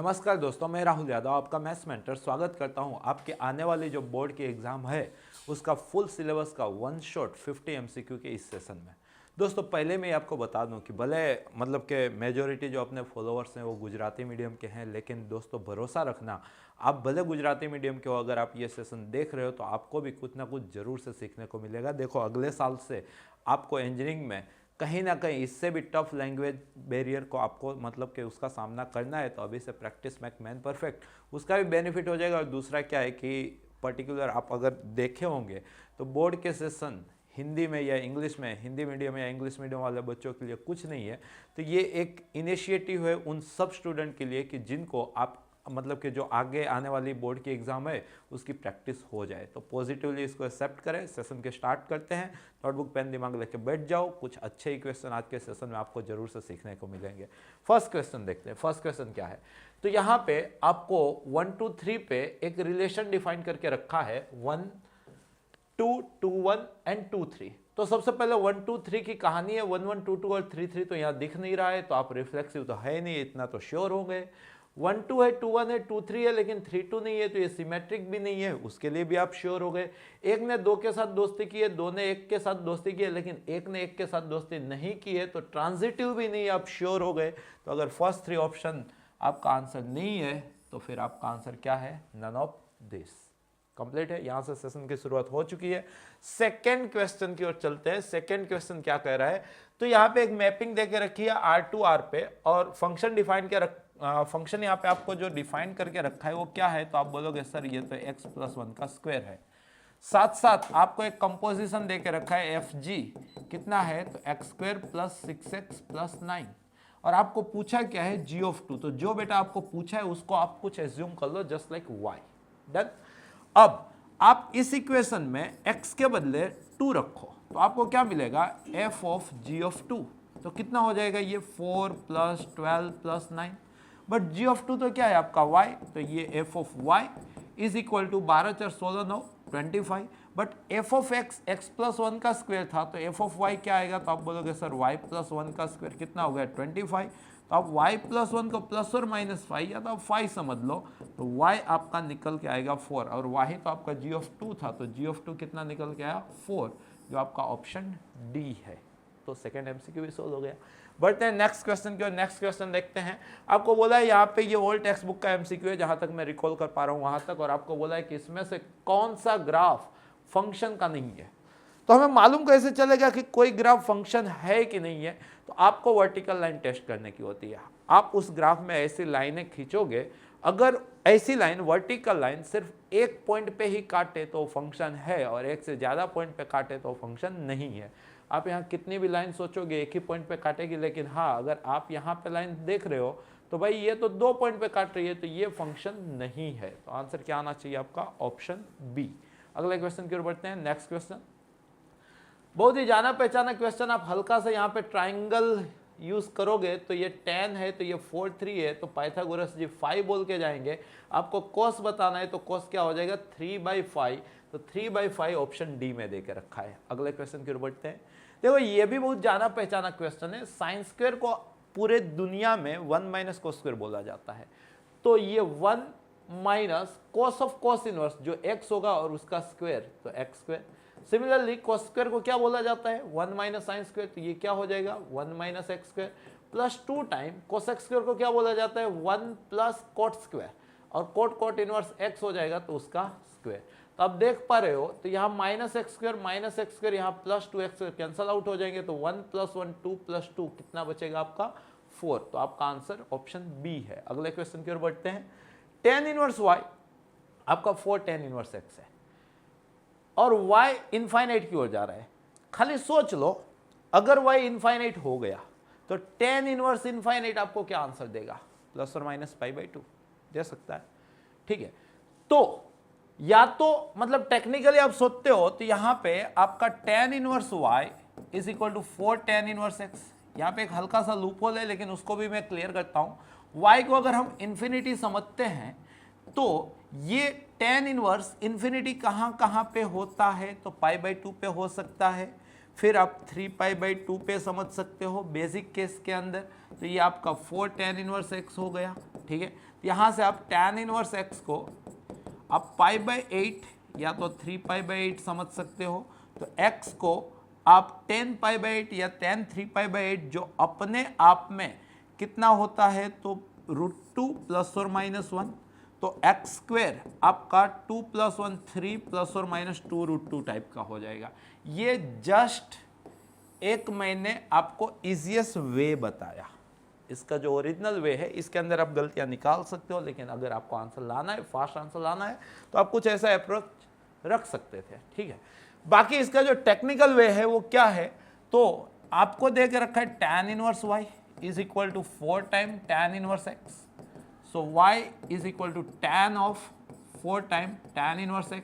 नमस्कार दोस्तों, मैं राहुल यादव आपका मैथ्स मेंटर स्वागत करता हूं आपके आने वाली जो बोर्ड की एग्ज़ाम है उसका फुल सिलेबस का वन शॉट 50 एमसीक्यू के इस सेशन में। दोस्तों पहले मैं आपको बता दूं कि भले मतलब के मेजॉरिटी जो अपने फॉलोअर्स हैं वो गुजराती मीडियम के हैं, लेकिन दोस्तों भरोसा रखना, आप भले गुजराती मीडियम के हो, अगर आप ये सेशन देख रहे हो तो आपको भी कुछ ना कुछ ज़रूर से सीखने को मिलेगा। देखो अगले साल से आपको इंजीनियरिंग में कहीं ना कहीं इससे भी टफ लैंग्वेज बैरियर को आपको मतलब कि उसका सामना करना है, तो अभी से प्रैक्टिस मेक मैन परफेक्ट, उसका भी बेनिफिट हो जाएगा। और दूसरा क्या है कि पर्टिकुलर आप अगर देखे होंगे तो बोर्ड के सेशन हिंदी में या इंग्लिश में, हिंदी मीडियम या इंग्लिश मीडियम वाले बच्चों के लिए कुछ नहीं है। तो ये एक इनिशिएटिव है उन सब स्टूडेंट के लिए कि जिनको आप मतलब कि जो आगे आने वाली बोर्ड की एग्ज़ाम है उसकी प्रैक्टिस हो जाए। तो पॉजिटिवली इसको एक्सेप्ट करें। सेशन के स्टार्ट करते हैं। नोटबुक पेन दिमाग लेके बैठ जाओ। कुछ अच्छे ही क्वेश्चन आज के सेशन में आपको जरूर से सीखने को मिलेंगे। फर्स्ट क्वेश्चन देखते हैं। फर्स्ट क्वेश्चन क्या है, तो यहाँ पे आपको 1 2 3 पे एक रिलेशन डिफाइन करके रखा है 1 2 2 1 एंड 2 3। तो सबसे पहले 1 2 3 की कहानी है। 1 1 2 2 और 3 3 तो यहाँ दिख नहीं रहा है, तो आप रिफ्लेक्सिव तो है नहीं, इतना तो श्योर हो गए। 1 2 है, 2 1 है, 2 3 है, लेकिन 3 2 नहीं है, तो ये सिमेट्रिक भी नहीं है, उसके लिए भी आप श्योर हो गए। एक ने 2 के साथ दोस्ती की है, 2 ने 1 के साथ दोस्ती की है, लेकिन 1 ने 1 के साथ दोस्ती नहीं की है, तो ट्रांजिटिव भी नहीं, आप श्योर हो गए। तो अगर फर्स्ट 3 ऑप्शन आपका आंसर नहीं है तो फिर आपका आंसर क्या है, नन ऑफ दिस। कंप्लीट है। यहां से सेशन की शुरुआत हो चुकी है। सेकेंड क्वेश्चन की ओर चलते हैं। सेकेंड क्वेश्चन क्या कह रहा है, तो यहाँ पे एक मैपिंग देके रखी है R टू R पे, और फंक्शन डिफाइन के फंक्शन यहाँ पे आपको जो डिफाइन करके रखा है वो क्या है, तो आप बोलोगे सर ये तो x + 1 का स्क्वायर है। साथ साथ आपको एक कंपोजिशन देके रखा है FG कितना है, तो x² + 6x + 9, और आपको पूछा क्या है g ऑफ 2। तो जो बेटा आपको पूछा है उसको आप कुछ एज्यूम कर लो, जस्ट लाइक y। डन। अब आप इस इक्वेशन में x के बदले 2 रखो तो आपको क्या मिलेगा, f ऑफ g ऑफ 2। तो कितना हो जाएगा ये 4 + 12 + 9, बट g ऑफ 2 तो क्या है आपका y, तो ये f of y is equal to 12 4 16 9 25, but f of x x + 1 का स्क्वायर था, तो f ऑफ y क्या आएगा, तो आप बोलोगे सर y + 1 का स्क्वायर कितना हो गया 25। तो आप y + 1 को प्लस और माइनस 5 या तो आप 5 समझ लो, तो y आपका निकल के आएगा 4, और y तो आपका g ऑफ 2 था, तो g ऑफ 2 कितना निकल के आया 4, जो आपका ऑप्शन डी है। तो सेकेंड एमसीक्यू भी सोल्व हो गया। बढ़ते हैं नेक्स्ट क्वेश्चन की ओर। नेक्स्ट क्वेश्चन देखते हैं। आपको बोला है यहाँ पे ये ओल्ड टेक्स्ट बुक का एमसीक्यू है, जहां तक मैं रिकॉल कर पा रहा हूँ वहां तक, और आपको बोला है कि इसमें से कौन सा ग्राफ फंक्शन का नहीं है। तो हमें मालूम कैसे चलेगा कि कोई ग्राफ फंक्शन है कि नहीं है, तो आपको वर्टिकल लाइन टेस्ट करने की होती है। आप उस ग्राफ में ऐसी लाइनें खींचोगे, अगर ऐसी लाइन वर्टिकल लाइन सिर्फ एक पॉइंट पे ही काटे तो फंक्शन है, और एक से ज्यादा पॉइंट पे काटे तो फंक्शन नहीं है। आप यहाँ कितनी भी लाइन सोचोगे एक ही पॉइंट पे काटेगी, लेकिन हाँ अगर आप यहाँ पे लाइन देख रहे हो तो भाई ये तो 2 पॉइंट पे काट रही है, तो ये फंक्शन नहीं है। तो आंसर क्या आना चाहिए आपका, ऑप्शन बी। अगले क्वेश्चन की ओर बढ़ते हैं। नेक्स्ट क्वेश्चन बहुत ही जाना पहचाना क्वेश्चन। आप हल्का सा यहाँ पे ट्राइंगल यूज करोगे तो ये 10 है, तो ये 4 3 है, तो पाइथागोरस जी 5 बोल के जाएंगे। आपको कोस बताना है, तो कोस क्या हो जाएगा 3/5, तो 3/5 ऑप्शन डी में देके रखा है। अगले क्वेश्चन की ओर बढ़ते हैं। देखो ये भी बहुत जाना पहचाना क्वेश्चन है। साइन स्क्वायर को पूरे दुनिया में 1 - कोस स्क्वायर बोला जाता है, तो ये 1 - कोस ऑफ कोस इनवर्स जो x होगा और उसका स्क्वायर, तो x²। सिमिलरली कोस स्क्वायर को क्या बोला जाता है 1 - साइन स्क्वायर, तो ये क्या हो जाएगा 1 - x² plus 2 time cosec square को क्या बोला जाता है 1 + कोट स्क्वायर, और कोट इनवर्स x हो जाएगा तो उसका स्क्वायर। तो आप देख पा रहे हो, तो यहाँ -x², यहाँ +2x² कैंसल आउट हो जाएंगे, तो 1 + 1 2 + 2 कितना बचेगा आपका 4। तो आपका आंसर ऑप्शन बी है। अगले क्वेश्चन की ओर बढ़ते हैं। tan इनवर्स y आपका 4 tan इनवर्स x है, और y इनफाइनाइट की ओर जा रहा है। खाली सोच लो, अगर y इनफाइनाइट हो गया तो tan इनवर्स इनफाइनाइट आपको क्या आंसर देगा, ±π/2 दे सकता है। ठीक है, तो या तो मतलब टेक्निकली आप सोचते हो तो यहां पे आपका tan inverse y is equal to 4 tan inverse x। यहाँ पे एक हल्का सा लूप होल है, लेकिन उसको भी मैं क्लियर करता हूं। y को अगर हम इन्फिनिटी समझते हैं तो ये tan इनवर्स इन्फिनिटी कहां पे होता है, तो π/2 पे हो सकता है, फिर आप 3π/2 पे समझ सकते हो बेसिक केस के अंदर। तो ये आपका 4 tan इनवर्स x हो गया। ठीक है, यहाँ से आप tan इनवर्स x को आप π/8 या तो 3π/8 समझ सकते हो, तो x को आप tan π/8 या tan 3π/8 जो अपने आप में कितना होता है तो √2 ±1, तो x स्क्वेयर आपका 2 + 1 3 ± 2 √2 टाइप का हो जाएगा। ये जस्ट एक मैंने आपको इजीएस्ट वे बताया, इसका जो ओरिजिनल वे है इसके अंदर आप गलतियां निकाल सकते हो, लेकिन अगर आपको आंसर लाना है, फास्ट आंसर लाना है, तो आप कुछ ऐसा अप्रोच रख सकते थे, ठीक है। बाकी इसका जो टेक्निकल वे है वो क्या है, तो आपको दे के रखा है tan inverse y is equal to 4 time tan inverse x, so y is equal to tan of 4 time tan inverse x,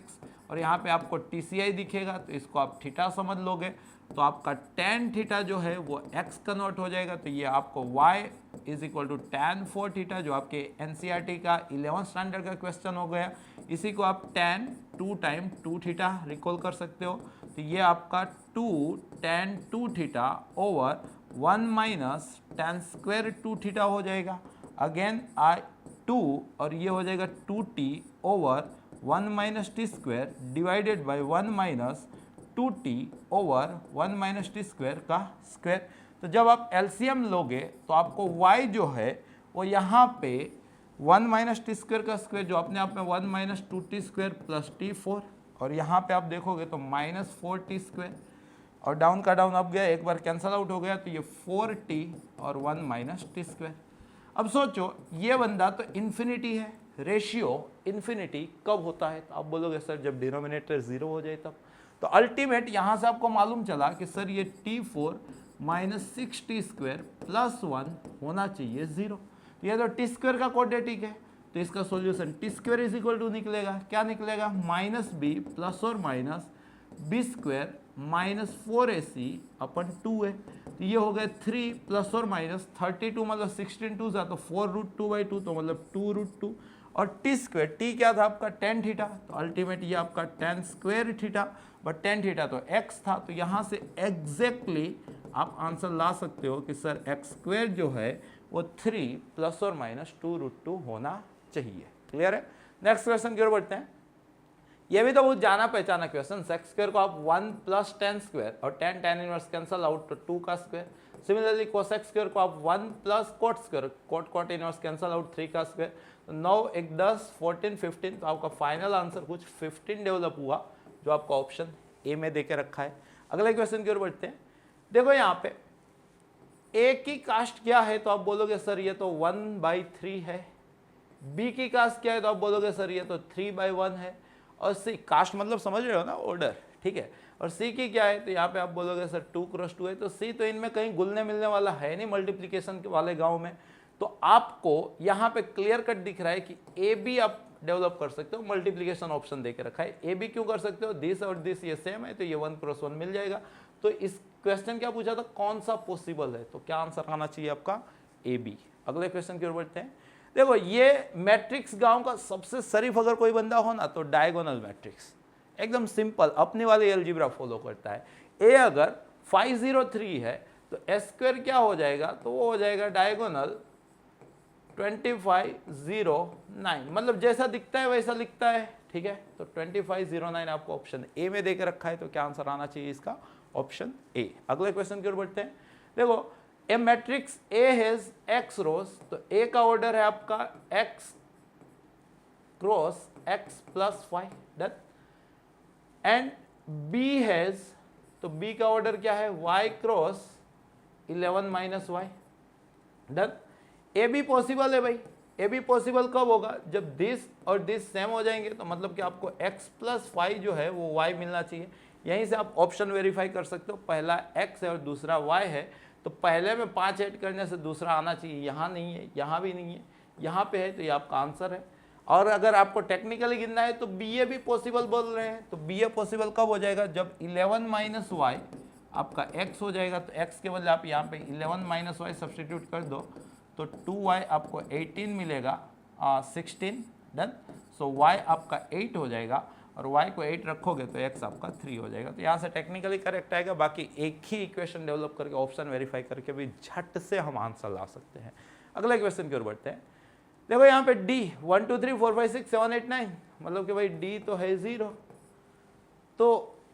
और यहाँ पे आपको TCI दिखेगा तो इसको आप थीटा समझ लोगे, तो आपका tan थीटा जो है वो x कन्वर्ट हो जाएगा, तो ये आपको y is equal to tan 4 theta जो आपके NCERT का 11th स्टैंडर्ड का क्वेश्चन हो गया, इसी को आप tan 2 टाइम 2 थीटा रिकॉल कर सकते हो, तो ये आपका 2 tan 2 theta over 1 minus tan square 2 theta हो जाएगा, अगेन 2 और ये हो जाएगा 2t over 1 minus T square divided by 1 minus 2t over 1 minus T square का स्क्वायर। तो जब आप एलसीएम लोगे तो आपको y जो है वो यहाँ पे 1 माइनस टी स्क्वायर का स्क्वायर जो अपने आप में 1 minus 2t square plus t4, और यहाँ पे आप देखोगे तो माइनस 4t स्क्वायर, और डाउन का डाउन अप गया, एक बार कैंसल आउट हो गया, तो ये 4t और 1 माइनस टी स्क्वायर। अब सोचो ये बंदा तो इन्फिनिटी है, रेशियो इन्फिनिटी कब होता है, तो आप बोलोगे सर जब डिनोमिनेटर 0 हो जाए तब, तो अल्टीमेट यहाँ से आपको मालूम चला कि सर ये t4 minus 6t square plus 1 होना चाहिए 0, तो ये तो टी स्क्वायर का क्वाड्रेटिक है, तो इसका solution T square is equal to निकलेगा, क्या निकलेगा, माइनस बी प्लस और minus B square minus 4ac upon 2 है, तो ये हो गया 3 प्लस और माइनस 32 मतलब 16 2 तो 4√2/2 तो मतलब 2√2, और टी स्क्वायर टी क्या था आपका tan थीटा, तो अल्टीमेट ये आपका tan square theta, but tan theta तो x था, तो यहाँ से एग्जैक्टली आप आंसर ला सकते हो कि सर x स्क्वायर जो है वो 3 प्लस और माइनस 2√2 होना चाहिए। क्लियर है। नेक्स्ट क्वेश्चन की ओर बढ़ते हैं। ये भी तो बहुत जाना पहचाना क्वेश्चन, सेक्स स्क्वायर को आप 1 प्लस tan स्क्वायर और tan इनवर्स कैंसल आउट तो 2 का स्क्वायर, सिमिलरली कोसेक स्क्वायर को आप 1 plus cot square cot inverse cancel out 3 का स्क्वायर, तो 9 1 10 14 15, तो आपका फाइनल आंसर कुछ 15 डेवलप हुआ जो आपका ऑप्शन ए में देके रखा है। अगले क्वेश्चन की ओर बढ़ते हैं। देखो यहाँ पे ए की कास्ट क्या है, तो आप बोलोगे सर ये तो 1/3 है, बी की कास्ट क्या है, तो आप बोलोगे सर ये तो 3/1 है, और सी कास्ट मतलब समझ रहे हो ना, ऑर्डर, ठीक है, और सी की क्या है, तो यहाँ पे आप बोलोगे सर 2 × 2 है, तो सी तो इनमें कहीं घुलने मिलने वाला है नहीं मल्टीप्लिकेशन वाले गांव में, तो आपको यहाँ पे क्लियर कट दिख रहा है कि ए बी आप डेवलप कर सकते हो, मल्टीप्लिकेशन ऑप्शन देके रखा है, ए बी क्यों कर सकते हो, दिस और दिस ये सेम है, तो ये 1 × 1 मिल जाएगा। तो इस क्वेश्चन क्या पूछा था, कौन सा पॉसिबल है, तो क्या आंसर आना चाहिए आपका ए बी। अगले क्वेश्चन की ओर बढ़ते हैं। देखो ये मैट्रिक्स गांव का सबसे शरीफ अगर कोई बंदा हो ना तो डायगोनल मैट्रिक्स, एकदम सिंपल अपनी वाली अलजेब्रा फॉलो करता है। ए अगर 503 है तो एस स्क्वायर क्या हो जाएगा, तो वो हो जाएगा डायगोनल 2509, मतलब जैसा दिखता है वैसा लिखता है, ठीक है, तो 2509 आपको ऑप्शन ए में देकर रखा है, तो क्या आंसर आना चाहिए इसका, ऑप्शन ए। अगले क्वेश्चन की ओर बढ़ते हैं। देखो A matrix A has x rows, तो ए का ऑर्डर है आपका x cross x plus 5, done, and B has, तो बी का ऑर्डर क्या है, y cross 11 minus y, done. A भी पॉसिबल है भाई, ए भी पॉसिबल कब होगा, जब दिस और दिस सेम हो जाएंगे, तो मतलब कि आपको x प्लस 5 जो है वो y मिलना चाहिए। यहीं से आप ऑप्शन वेरीफाई कर सकते हो, पहला x है और दूसरा y है, तो पहले में 5 ऐड करने से दूसरा आना चाहिए, यहाँ नहीं है, यहाँ भी नहीं है, यहाँ पे है, तो ये आपका आंसर है। और अगर आपको टेक्निकली गिनना है तो बी ए भी पॉसिबल बोल रहे हैं, तो बी ए पॉसिबल कब हो जाएगा, जब 11 माइनस वाई आपका x हो जाएगा, तो x के बदले आप यहाँ पे 11 माइनस वाई सब्सटीट्यूट कर दो, तो 2y आपको 18 मिलेगा, 16, डन। सो y आपका 8 हो जाएगा, और y को 8 रखोगे तो x आपका 3 हो जाएगा, तो यहाँ से टेक्निकली करेक्ट आएगा। बाकी एक ही इक्वेशन डेवलप करके ऑप्शन वेरीफाई करके भी झट से हम आंसर ला सकते हैं। अगले क्वेश्चन की ओर बढ़ते हैं। देखो यहाँ पे D 1 2 3 4 5 6 7 8 9, मतलब कि भाई D तो है 0। तो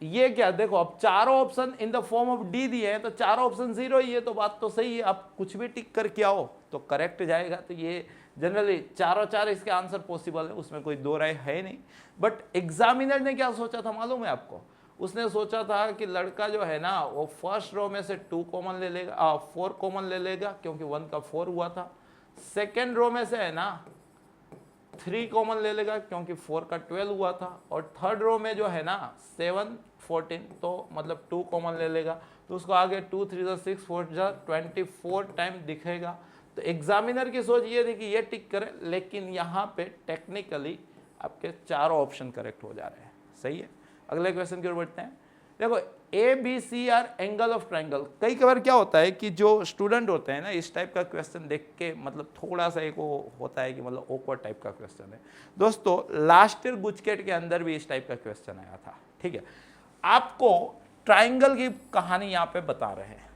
ये क्या, देखो अब चारों option in the form of D दिए हैं तो चारों ऑप्शन 0 ही है, तो बात तो सही है। आप कुछ भी टिक करके आओ तो करेक्ट जाएगा। तो ये जनरली चारों चार इसके आंसर पॉसिबल है, उसमें कोई दो राय है नहीं। बट एग्जामिनर ने क्या सोचा था मालूम है आपको? उसने सोचा था कि लड़का जो है ना वो फर्स्ट रो में से 2 कॉमन ले लेगा, 4 कॉमन ले लेगा क्योंकि 1 का 4 हुआ था। सेकेंड रो में से है ना 3 कॉमन ले लेगा क्योंकि 4 का 12 हुआ था। और थर्ड रो में जो है ना 7 14, तो मतलब 2 कॉमन ले लेगा, तो उसको आगे 2 3 6 4 24 टाइम दिखेगा। तो एग्जामिनर की सोच ये थी कि ये टिक करे, लेकिन यहाँ पे टेक्निकली आपके चारों ऑप्शन करेक्ट हो जा रहे हैं। सही है। अगले क्वेश्चन की ओर बढ़ते हैं। देखो A B C are angle of triangle. कई बार क्या होता है कि जो स्टूडेंट होते हैं ना इस टाइप का क्वेश्चन देख के मतलब थोड़ा सा एक वो होता है कि मतलब ऑकवर्ड टाइप का क्वेश्चन है। दोस्तों लास्ट ईयर गुजकेट के अंदर भी इस टाइप का क्वेश्चन आया था। ठीक है, आपको ट्राइंगल की कहानी यहाँ पे बता रहे हैं।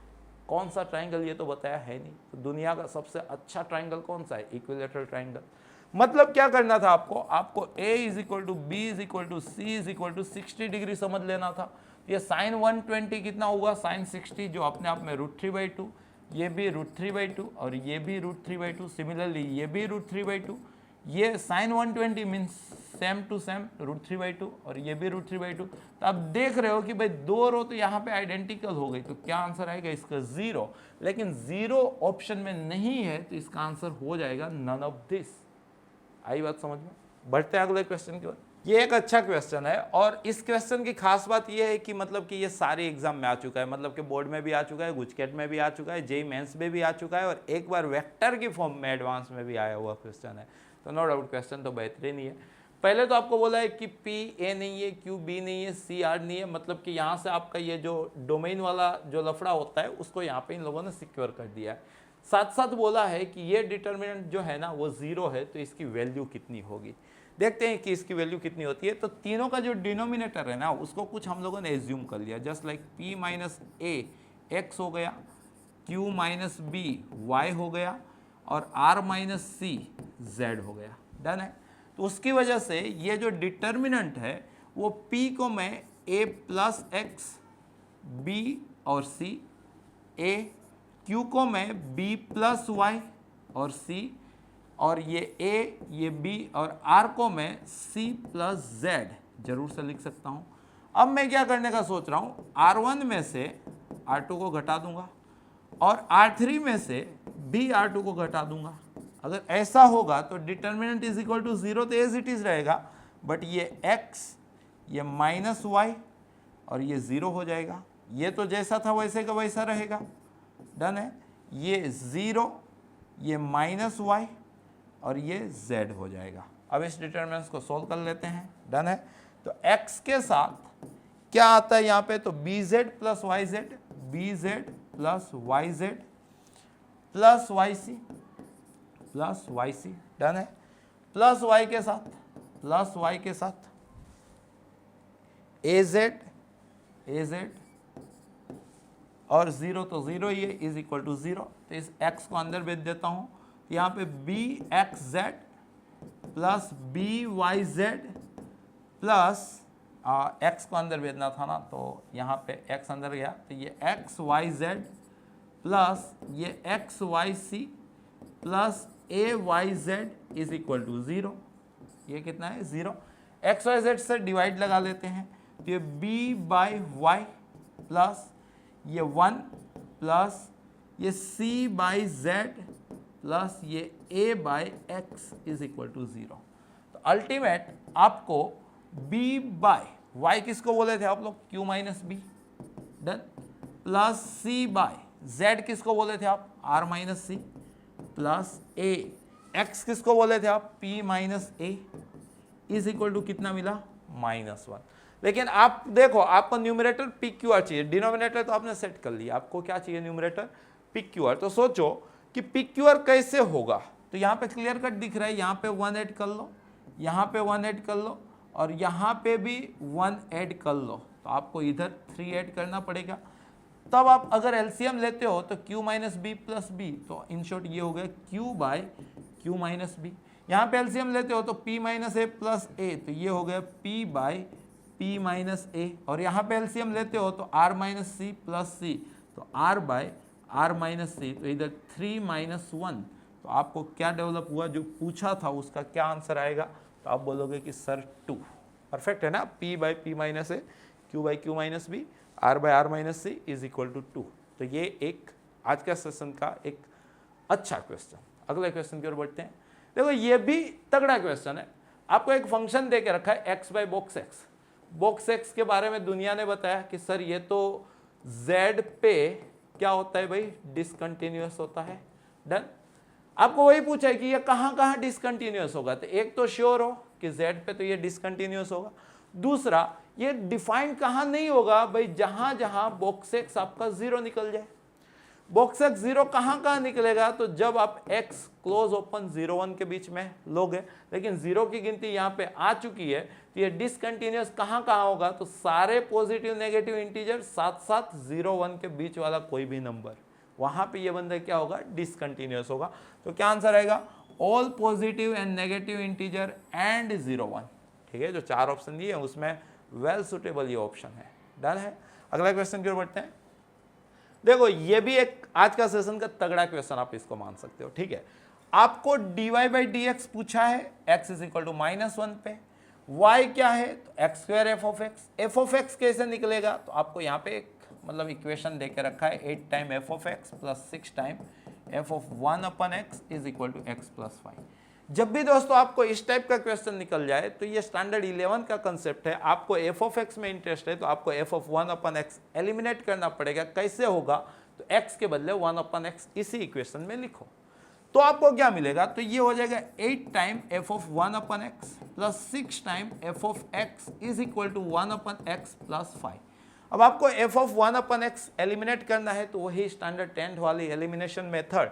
कौन सा ट्राइंगल ये तो बताया है नहीं। तो दुनिया का सबसे अच्छा ट्राइंगल कौन सा है? Equilateral triangle. मतलब क्या करना था आपको? आपको A = B = C = 60 डिग्री समझ लेना था। ये साइन 120 कितना हुआ? साइन 60, जो अपने आप में √3/2, ये भी √3/2 और ये भी √3/2। सिमिलरली ये भी √3/2। ये sine 120 means same to same √3/2 और ये भी √3/2। तो आप देख रहे हो कि भाई दो रो तो यहाँ पे आइडेंटिकल हो गई, तो क्या आंसर आएगा इसका? 0। लेकिन 0 ऑप्शन में नहीं है तो इसका आंसर हो जाएगा नन ऑफ दिस। आई बात समझ में? बढ़ते हैं अगले क्वेश्चन की ओर। ये एक अच्छा क्वेश्चन है और इस क्वेश्चन की खास बात ये है कि मतलब कि ये सारे एग्जाम में आ चुका है, मतलब कि बोर्ड में भी आ चुका है, गुजकेट में भी आ चुका है, जेईई मेंस में भी आ चुका है और एक बार वेक्टर की फॉर्म में एडवांस में भी आया हुआ क्वेश्चन है। तो नो डाउट क्वेश्चन तो बेहतरीन ही है। पहले तो आपको बोला है कि पी ए नहीं है, क्यू बी नहीं है, सी आर नहीं है, मतलब कि यहाँ से आपका ये जो डोमेन वाला जो लफड़ा होता है उसको यहाँ पे इन लोगों ने सिक्योर कर दिया है। साथ साथ बोला है कि ये डिटर्मिनेंट जो है ना वो 0 है, तो इसकी वैल्यू कितनी होगी। देखते हैं कि इसकी वैल्यू कितनी होती है। तो तीनों का जो डिनोमिनेटर है ना उसको कुछ हम लोगों ने एज्यूम कर लिया, just like p - a x हो गया, q - b y हो गया और r - c z हो गया। डन है। तो उसकी वजह से ये जो डिटर्मिनेंट है वो p को मैं a + x, b और c, a, q को मैं b + y और c, और ये a, ये b और r को मैं c + z जरूर से लिख सकता हूँ। अब मैं क्या करने का सोच रहा हूँ, r1 में से r2 को घटा दूंगा और r3 में से भी r2 को घटा दूंगा। अगर ऐसा होगा तो डिटर्मिनेंट = 0 तो एज इट इज रहेगा, बट ये x, ये -y और ये 0 हो जाएगा। ये तो जैसा था वैसे का वैसा रहेगा। डन है। ये 0, ये -y और ये z हो जाएगा। अब इस डिटर्मिनेंट्स को सोल्व कर लेते हैं। डन है। तो x के साथ क्या आता है यहाँ पे? तो bz + yz, bz + yz + yc + yc। Done है। प्लस y के साथ az और 0 तो 0 ही है, = 0। तो इस x को अंदर भेज देता हूँ। यहाँ पे bxz + byz प्लस x को अंदर भेजना था ना, तो यहाँ पे x अंदर गया, तो ये xyz प्लस ये xyc प्लस ayz = 0। ये कितना है? 0। xyz से डिवाइड लगा लेते हैं, तो ये b/y प्लस ये 1 प्लस ये c/z प्लस ये a/x = 0। तो अल्टीमेट आपको b/y किसको बोले थे आप लोग? q - b। Done. Plus c/z किसको बोले थे आप? r - c plus a। x किसको बोले थे आप? p - a = कितना मिला? -1। लेकिन आप देखो आपको न्यूमरेटर PQR चाहिए, डिनोमिनेटर तो आपने सेट कर लिया, आपको क्या चाहिए? Numerator PQR। तो सोचो कि PQR कैसे होगा। तो यहाँ पे क्लियर कट दिख रहा है, यहाँ पे 1 ऐड कर लो, यहाँ पे 1 ऐड कर लो और यहाँ पे भी 1 ऐड कर लो, तो आपको इधर 3 ऐड करना पड़ेगा। तब आप अगर एलसीएम लेते हो तो q - b + b, तो इन शॉर्ट ये हो गया q/q - b। यहाँ पे एलसीएम लेते हो तो p माइनस ए प्लस ए, तो ये हो गया p बाई p माइनस ए, और यहाँ पे एलसीएम लेते हो तो r माइनस सी प्लस सी, तो r बाई r माइनस सी, तो इधर 3 माइनस 1, तो आपको क्या डेवलप हुआ, जो पूछा था उसका क्या आंसर आएगा, तो आप बोलोगे कि सर 2। परफेक्ट है ना, p by p minus A, q by q minus B, r by r minus C is equal to 2। तो ये एक आज का सेशन का एक अच्छा क्वेश्चन। अगले क्वेश्चन की ओर बढ़ते हैं। देखो ये भी तगड़ा क्वेश्चन है। आपको एक फंक्शन दे के रखा है x by box x। Box x के बारे में दुनिया ने बताया कि सर ये तो z पे क्या होता है भाई, डिसकंटिन्यूअस होता है। डन। आपको वही पूछा है कि ये कहाँ कहाँ डिसकंटिन्यूअस होगा, तो एक तो श्योर हो कि z पे तो ये डिसकंटिन्यूअस होगा, दूसरा ये डिफाइंड कहाँ नहीं होगा भाई, जहां जहां बॉक्स x आपका 0 निकल जाए। बॉक्स x 0 कहाँ निकलेगा, तो जब आप x क्लोज ओपन 0 1 के बीच में लोगे, लेकिन 0 की गिनती यहाँ पे आ चुकी है, तो ये डिसकंटिन्यूअस कहाँ होगा, तो सारे पॉजिटिव नेगेटिव इंटीजर साथ साथ 0 1 के बीच वाला कोई भी नंबर, वहां पे ये बंदा क्या होगा, डिसकंटिन्यूअस होगा। तो क्या आंसर आएगा, all positive and negative integer and 0 1। ठीक है, जो 4 ऑप्शन दिए हैं उसमें वेल सुटेबल ये ऑप्शन है। डन है। अगला क्वेश्चन की ओर बढ़ते हैं। देखो ये भी एक आज का सेशन का तगड़ा क्वेश्चन, आप इसको मान सकते हो। ठीक है, आपको dy बाई डी एक्स पूछा है, x इज इक्वल टू -1 पे, y क्या है, तो x square F of x कैसे निकलेगा, तो आपको यहाँ पे एक मतलब इक्वेशन दे के रखा है 8 time F of X plus 6 time F of 1 upon X is equal to X plus 5। जब भी दोस्तों आपको इस टाइप का क्वेश्चन निकल जाए तो ये स्टैंडर्ड 11 का कंसेप्ट है। आपको एफ ऑफ एक्स में इंटरेस्ट है तो आपको F of 1 upon X eliminate करना पड़ेगा। कैसे होगा, तो एक्स के बदले 1 अपन एक्स इसी इक्वेशन में लिखो, तो आपको क्या मिलेगा, तो ये हो जाएगा 8 time F of 1 upon X plus 6 time F of X is equal to 1 upon X plus 5। अब आपको F of 1 upon X eliminate करना है, तो वही स्टैंडर्ड 10th वाली एलिमिनेशन मेथड,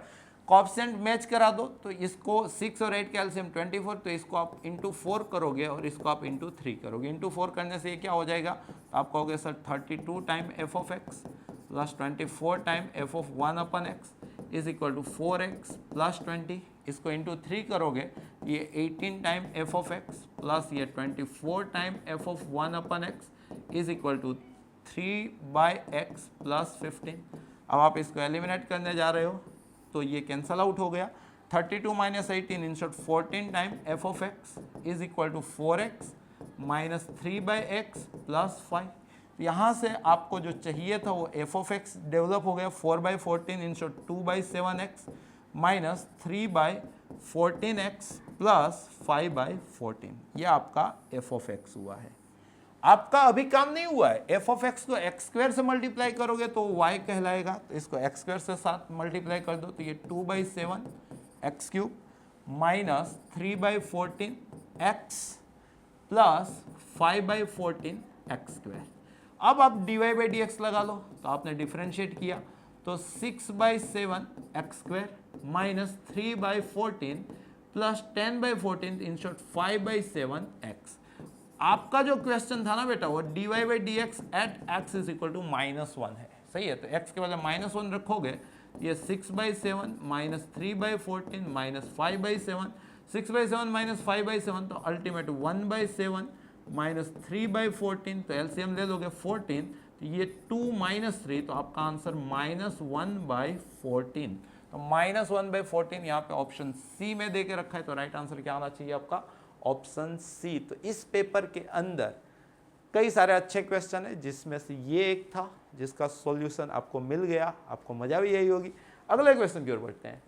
कॉफिशिएंट मैच करा दो, तो इसको 6 और 8 का एलसीएम 24, तो इसको आप इंटू 4 करोगे और इसको आप इंटू 3 करोगे। इंटू 4 करने से ये क्या हो जाएगा, तो आप कहोगे sir 32 time F of X plus 24 time F of 1 upon X is equal to 4x plus 20, इसको इंटू 3 करोगे, ये 18 time F of X plus ये 24 time F of 1 upon X is equal to 3 by X plus 15। अब आप इसको eliminate करने जा रहे हो तो ये कैंसल आउट हो गया। 32 minus 18 in short 14 time F of X is equal to 4x minus 3 by X plus 5। यहाँ से आपको जो चाहिए था वो एफ ऑफ एक्स डेवलप हो गया 4 by 14 in short 2 by 7x minus 3 by 14x plus 5 by 14। ये आपका एफ ऑफ एक्स हुआ है। आपका अभी काम नहीं हुआ है। एफ ऑफ एक्स को एक्स स्क्वायर से मल्टीप्लाई करोगे तो y कहलाएगा, तो इसको एक्स स्क्वायर से साथ मल्टीप्लाई कर दो, तो ये 2 by 7 x cube minus 3 by 14 x plus 5 by 14 x square. अब आप dy बाई डी एक्स लगा लो, तो आपने डिफ्रेंशिएट किया तो 6 by 7 X square minus 3 by 14 plus 10 by 14 in short 5 by 7 X. आपका जो क्वेश्चन था ना बेटा वो dy by D X at X is equal to -1 है। सही है, तो x के बदले -1 रखोगे, ये 6 by 7 minus 3 by 14 minus 5 by 7, 6 by 7 minus 5 by 7, तो अल्टीमेट 1 बाई 7 माइनस 3 बाई 14, तो एलसीएम ले लोगे 14, तो ये 2 माइनस 3, तो आपका आंसर -1 बाई 14। तो -1 बाई 14 यहाँ पे ऑप्शन सी में दे के रखा है, तो राइट आंसर क्या आना चाहिए आपका, ऑप्शन सी। तो इस पेपर के अंदर कई सारे अच्छे क्वेश्चन है, जिसमें से ये एक था जिसका सॉल्यूशन आपको मिल गया, आपको मजा भी यही होगी। अगले क्वेश्चन की ओर बढ़ते हैं।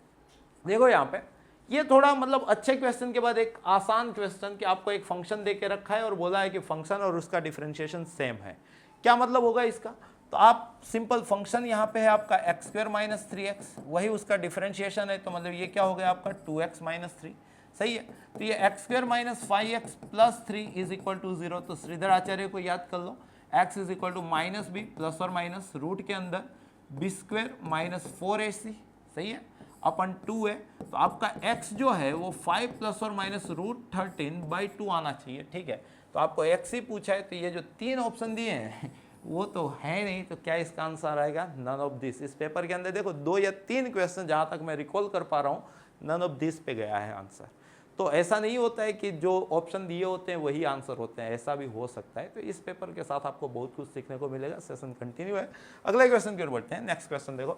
देखो यहाँ पे ये थोड़ा मतलब अच्छे क्वेश्चन के बाद एक आसान क्वेश्चन कि आपको एक फंक्शन दे के रखा है और बोला है कि फंक्शन और उसका डिफरेंशिएशन सेम है। क्या मतलब होगा इसका, तो आप सिंपल फंक्शन यहाँ पे है आपका एक्स स्क्वायर माइनस 3x, वही उसका डिफरेंशिएशन है, तो मतलब ये क्या हो गया आपका 2x माइनस 3। सही है, तो ये X square minus 5x plus 3 is equal to 0। तो श्रीधर आचार्य को याद कर लो, x is equal to minus B plus और माइनस रूट के अंदर बी स्क्वायर माइनस 4ac, सही है, अपन 2 है, तो आपका x जो है वो 5 प्लस और माइनस रूट 13 बाई 2 आना चाहिए। ठीक है, तो आपको x ही पूछा है, तो ये जो 3 ऑप्शन दिए हैं वो तो है नहीं, तो क्या इसका आंसर आएगा, नन ऑफ दिस। इस पेपर के अंदर देखो 2 या 3 क्वेश्चन जहाँ तक मैं रिकॉल कर पा रहा हूँ, नन ऑफ दिस पे गया है आंसर। तो ऐसा नहीं होता है कि जो ऑप्शन दिए होते हैं वही आंसर होते हैं, ऐसा भी हो सकता है। तो इस पेपर के साथ आपको बहुत कुछ सीखने को मिलेगा। सेशन कंटिन्यू है। अगले क्वेश्चन की ओर बढ़ते हैं। नेक्स्ट क्वेश्चन देखो,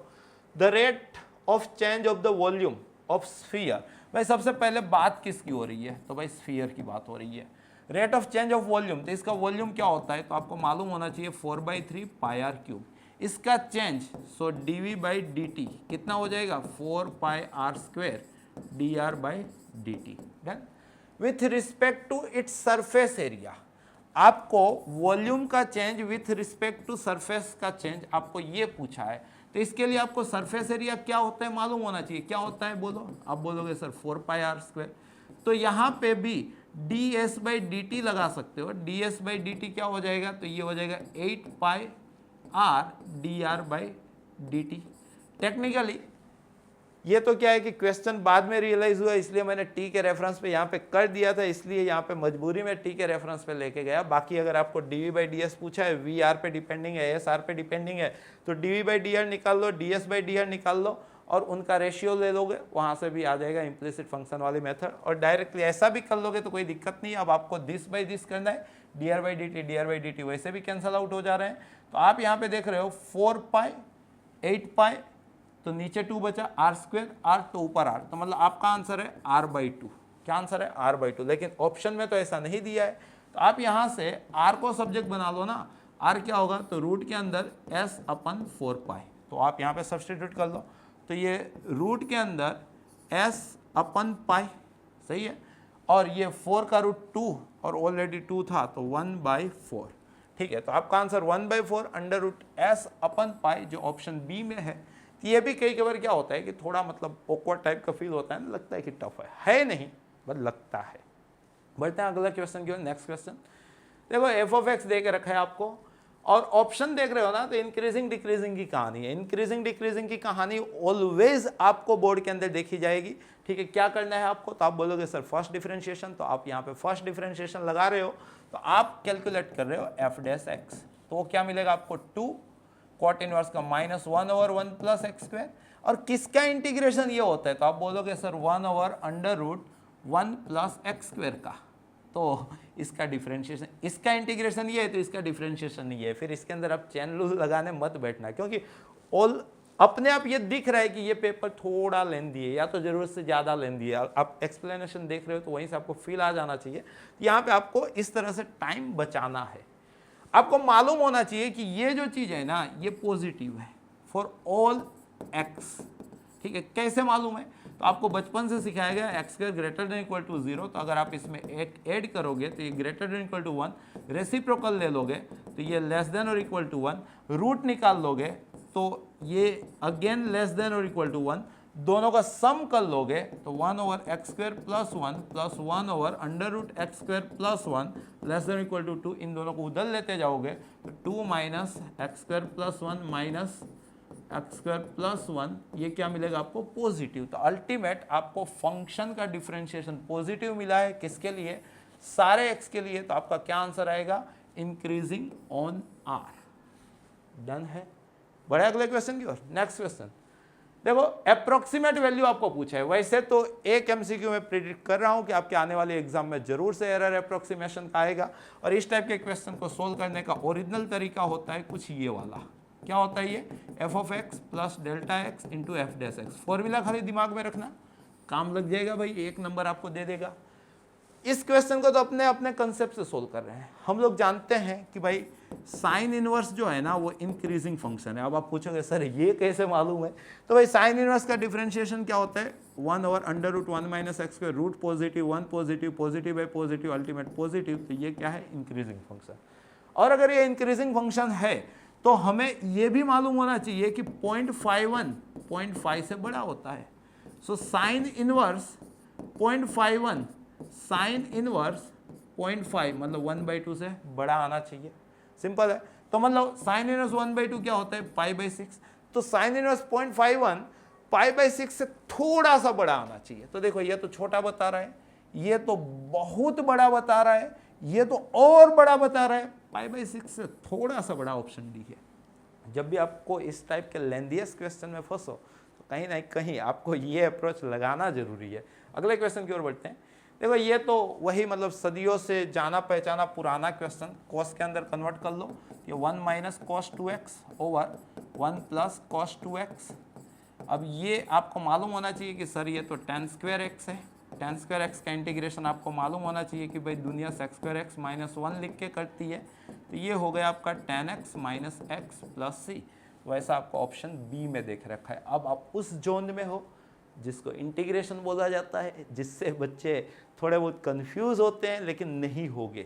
the rate of change of the volume of sphere. भाई सबसे पहले बात किसकी हो रही है, तो भाई स्फीयर की बात हो रही है। Rate of change of volume, तो इसका वॉल्यूम क्या होता है, तो आपको मालूम होना चाहिए 4/3 पाई आर क्यूब। इसका चेंज सो dv/dt कितना हो जाएगा 4 pi r square dr/dt। With respect to its surface area, आपको वॉल्यूम का change with respect to surface का चेंज आपको ये पूछा है। तो इसके लिए आपको सरफेस एरिया क्या होता है मालूम होना चाहिए। क्या होता है बोलो, आप बोलोगे सर 4 पाई आर स्क्वेयर। तो यहाँ पे भी ds/dt लगा सकते हो। ds/dt क्या हो जाएगा, तो ये हो जाएगा 8 पाई आर dr/dt। टेक्निकली ये तो क्या है कि क्वेश्चन बाद में रियलाइज हुआ, इसलिए मैंने टी के रेफरेंस पे यहाँ पे कर दिया था, इसलिए यहाँ पे मजबूरी में टी के रेफरेंस पे लेके गया। बाकी अगर आपको dv/ds पूछा है, वी आर पे डिपेंडिंग है, एस आर पे डिपेंडिंग है, तो dv/dr निकाल लो, ds/dr निकाल लो और उनका रेशियो ले लोगे, वहाँ से भी आ जाएगा इम्प्लिसिट फंक्शन वाली मेथड। और डायरेक्टली ऐसा भी कर लोगे तो कोई दिक्कत नहीं है। अब आपको दिस करना है, dr/dt वैसे भी कैंसल आउट हो जा रहे हैं। तो आप यहाँ पे देख रहे हो 4 पाई 8 पाई, तो नीचे 2 बचा, आर स्क्वेयर, आर तो ऊपर आर, तो मतलब आपका आंसर है r/2। क्या आंसर है r/2, लेकिन ऑप्शन में तो ऐसा नहीं दिया है। तो आप यहाँ से r को सब्जेक्ट बना लो ना, r क्या होगा, तो रूट के अंदर s/4 पाई, तो आप यहाँ पे सब्सटीट्यूट कर लो। तो ये रूट के अंदर s/पाई, सही है, और ये 4 का रूट 2 और ऑलरेडी 2 था तो 1/4। ठीक है, तो आपका आंसर 1/4 अंडर रूट s/पाई जो ऑप्शन बी में है। ये भी कई बार क्या होता है कि थोड़ा मतलब ऑकवर्ड टाइप का फील होता है ना, लगता है कि टफ है नहीं, बस लगता है। बढ़ते हैं अगला क्वेश्चन की ओर। नेक्स्ट क्वेश्चन देखो, f(x) दे के रखा है आपको और ऑप्शन देख रहे हो ना, तो इंक्रीजिंग डिक्रीजिंग की कहानी है। इंक्रीजिंग डिक्रीजिंग की कहानी ऑलवेज आपको बोर्ड के अंदर देखी जाएगी। ठीक है, क्या करना है आपको, तो आप बोलोगे सर फर्स्ट डिफरेंशिएशन, तो आप यहाँ पे फर्स्ट डिफरेंशिएशन लगा रहे हो, तो आप कैलकुलेट कर रहे हो f'(x), तो क्या मिलेगा आपको 2 कॉट इनवर्स का -1/1 प्लस एक्स स्क्वायर। और किसका इंटीग्रेशन ये होता है, तो आप बोलोगे सर 1/√1 प्लस एक्स स्क्वायर का। तो इसका डिफरेंशिएशन, इसका इंटीग्रेशन ये है तो इसका डिफरेंशिएशन ये है। फिर इसके अंदर आप चैन रूल लगाने मत बैठना, क्योंकि ऑल अपने आप ये दिख रहा है कि ये पेपर थोड़ा लेंदी है या तो जरूरत से ज़्यादा लेंदी है। आप एक्सप्लेनेशन देख रहे हो तो वहीं से आपको फील आ जाना चाहिए। यहाँ पे आपको इस तरह से टाइम बचाना है। आपको मालूम होना चाहिए कि ये जो चीज़ है ना, ये पॉजिटिव है फॉर ऑल एक्स। ठीक है, कैसे मालूम है, तो आपको बचपन से सिखाया गया x² greater than equal to 0। तो अगर आप इसमें ऐड करोगे तो ये greater than equal to 1, reciprocal ले लोगे तो ये लेस देन और इक्वल टू 1, रूट निकाल लोगे तो ये अगेन लेस देन और इक्वल टू 1, दोनों का सम कर लोगे तो 1/x² plus 1 plus 1/√x² plus 1 less than equal to 2। इन दोनों को उधर लेते जाओगे तो 2 -x² plus 1 minus x² plus 1, ये क्या मिलेगा आपको पॉजिटिव। तो अल्टीमेट आपको फंक्शन का डिफरेंशिएशन पॉजिटिव मिला है, किसके लिए, सारे x के लिए। तो आपका क्या आंसर आएगा, इंक्रीजिंग ऑन r। डन है। बढ़े अगले क्वेश्चन की ओर। नेक्स्ट क्वेश्चन देखो, अप्रोक्सीमेट वैल्यू आपको पूछा है। वैसे तो एक एमसीक्यू में प्रिडिक्ट कर रहा हूं कि आपके आने वाले एग्जाम में जरूर से एरर अप्रोक्सीमेशन का आएगा। और इस टाइप के क्वेश्चन को सोल्व करने का ओरिजिनल तरीका होता है कुछ ये वाला। क्या होता है ये, f(x) plus Δx into f'(x). Formula खाली दिमाग में रखना, काम लग जाएगा भाई, 1 नंबर आपको दे देगा। इस क्वेश्चन को तो अपने अपने कंसेप्ट से सोल्व कर रहे हैं। हम लोग जानते हैं कि भाई साइन इनवर्स जो है ना वो इंक्रीजिंग फंक्शन है। अब आप पूछोगे सर ये कैसे मालूम है, तो भाई साइन इनवर्स का डिफरेंशिएशन क्या होता है, 1/√1 minus X square, root positive 1 positive positive है पॉजिटिव अल्टीमेट पॉजिटिव। तो ये क्या है, इंक्रीजिंग फंक्शन। और अगर ये इंक्रीजिंग फंक्शन है तो हमें ये भी मालूम होना चाहिए कि 0.51 0.5 से बड़ा होता है। So sine inverse 0.51, sine inverse 0.5 मतलब 1/2 से बड़ा आना चाहिए। सिंपल है। तो मतलब साइन इनवर्स 1/2 क्या होता है, π/6। तो साइन इनवर्स 0.51 π/6 से थोड़ा सा बड़ा आना चाहिए। तो देखो ये तो छोटा बता रहा है, ये तो बहुत बड़ा बता रहा है, ये तो और बड़ा बता रहा है। π/6 से थोड़ा सा बड़ा ऑप्शन डी है। जब भी आपको इस टाइप के लेंदियस क्वेश्चन में फंसो तो कहीं ना कहीं आपको ये अप्रोच लगाना जरूरी है। अगले क्वेश्चन की ओर बढ़ते हैं। देखो ये तो वही मतलब सदियों से जाना पहचाना पुराना क्वेश्चन, कॉस के अंदर कन्वर्ट कर लो, ये 1 minus cos 2x over 1 plus cos 2x। अब ये आपको मालूम होना चाहिए कि सर ये तो tan स्क्वायर एक्स है, tan स्क्वायर एक्स का इंटीग्रेशन आपको मालूम होना चाहिए कि भाई दुनिया sec स्क्वायर एक्स माइनस 1 लिख के करती है, तो ये हो गया आपका tan x minus x plus C. वैसा आपको ऑप्शन बी में देख रखा है। अब आप उस जोन में हो जिसको इंटीग्रेशन बोला जाता है, जिससे बच्चे थोड़े बहुत कंफ्यूज होते हैं, लेकिन नहीं होगे,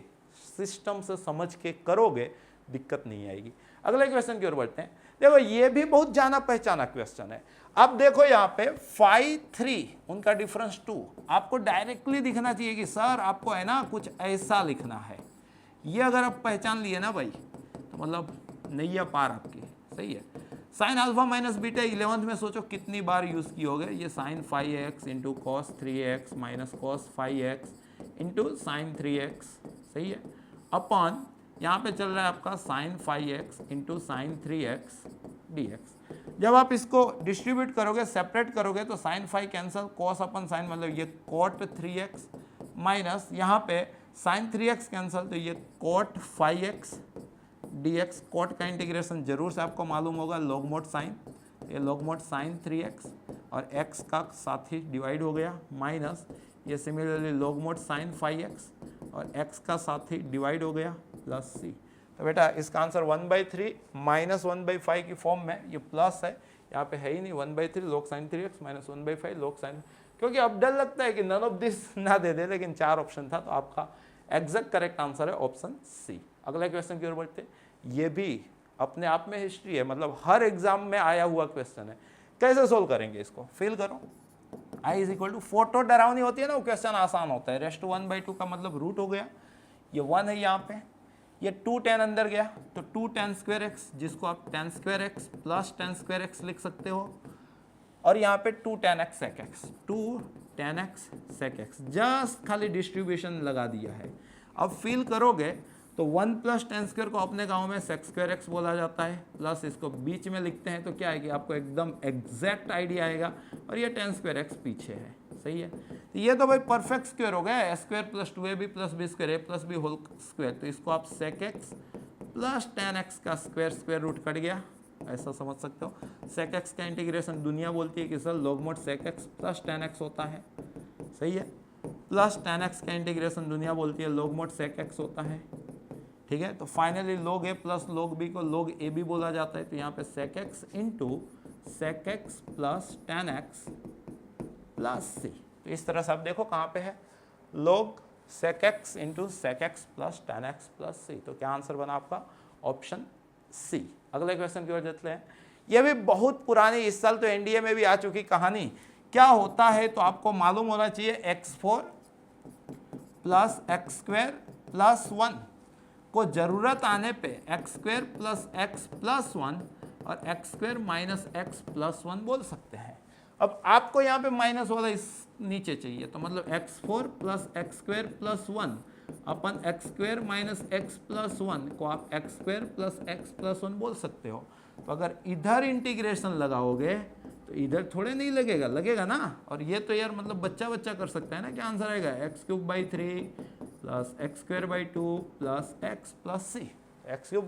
सिस्टम से समझ के करोगे दिक्कत नहीं आएगी। अगले क्वेश्चन की ओर बढ़ते हैं। देखो ये भी बहुत जाना पहचाना क्वेश्चन है। अब देखो यहाँ पे 5 3 उनका डिफरेंस 2, आपको डायरेक्टली दिखना चाहिए कि सर आपको है ना कुछ ऐसा लिखना है। ये अगर आप पहचान लिए ना भाई तो मतलब नैया पार आपकी, सही है। Sine alpha minus beta 11th में सोचो कितनी बार यूज की होगे, ये sine 5x into cos 3x minus cos 5x into sine 3x, सही है, अपॉन यहाँ पे चल रहा है आपका sign 5x into sine 3x dx। जब आप इसको डिस्ट्रीब्यूट करोगे, सेपरेट करोगे, तो साइन 5 कैंसिल, कॉस अपन साइन मतलब ये कॉट 3x माइनस यहाँ पे साइन 3x कैंसिल, तो ये कॉट 5x dx। कॉट का इंटीग्रेशन जरूर से आपको मालूम होगा, लॉग मोड साइन, ये लॉग मोड साइन 3x और x का साथ ही डिवाइड हो गया, माइनस ये similarly log mod sine 5x और x का साथ ही डिवाइड हो गया प्लस c। तो बेटा इसका आंसर 1/3 माइनस 1/5 की फॉर्म में, ये प्लस है, यहाँ पे है ही नहीं, 1/3 log sine 3x minus 1/5 log sine, क्योंकि अब डर लगता है कि नन ऑफ दिस ना दे दे, लेकिन 4 ऑप्शन था, तो आपका एग्जैक्ट करेक्ट आंसर है ऑप्शन सी। अगले क्वेश्चन की ओर बढ़ते हैं। ये भी अपने आप में हिस्ट्री है, मतलब हर एग्जाम में आया हुआ क्वेश्चन है। कैसे सोल्व करेंगे इसको, फील करो, i is equal to, photo डरावनी होती है ना, वो क्वेश्चन आसान होता है। रेस्ट 1/2 का मतलब रूट हो गया, ये 1 है यहाँ पे, ये 2 tan अंदर गया, तो 2 tan स्क्वायर एक्स, जिसको आप tan square x plus tan square x लिख सकते हो, और यहाँ पे 2 tan x sec x, 2 tan x sec x, just खाली डिस्ट्रीब्यूशन लगा दिया है। अब फील करोगे तो 1 प्लस tan स्क्वायर को अपने गांव में sec स्क्वायर x बोला जाता है, प्लस इसको बीच में लिखते हैं, तो क्या है कि आपको एकदम एग्जैक्ट आइडिया आएगा, और ये tan स्क्वायर x पीछे है, सही है। तो ये तो भाई परफेक्ट स्क्वायर हो गया, a square plus 2ab plus b square a plus b whole square, तो इसको आप sec x plus tan x का स्क्वायर, स्क्वायर रूट कट गया, ऐसा समझ सकते हो। sec x का इंटीग्रेशन दुनिया बोलती है कि sir log mod sec x plus tan x होता है, सही है, प्लस tan x का इंटीग्रेशन दुनिया बोलती है log mod sec x होता है, ठीक है। तो finally log a plus log b को log a b बोला जाता है, तो यहाँ पे sec x into sec x plus tan x plus c। तो इस तरह से आप देखो कहाँ पे है, log sec x into sec x plus tan x plus c। तो क्या आंसर बना आपका, ऑप्शन सी। अगले क्वेश्चन की ओर चलते हैं। यह भी बहुत पुरानी, इस साल तो एनडीए में भी आ चुकी कहानी। क्या होता है तो आपको मालूम होना चाहिए, x4 plus x square plus 1 को जरूरत आने पे x square plus x plus 1 और x square minus x plus 1 बोल सकते हैं। अब आपको यहाँ पे माइनस वाला इस नीचे चाहिए, तो मतलब x4 plus x square plus 1 अपन x square minus x plus 1 को आप x square plus x plus 1 बोल सकते हो। तो अगर इधर इंटीग्रेशन लगाओगे तो इधर थोड़े नहीं लगेगा, लगेगा ना। और ये तो यार मतलब बच्चा बच्चा कर सकता है ना। क्या आंसर आएगा, x³ plus x square by 2 plus x plus c. x³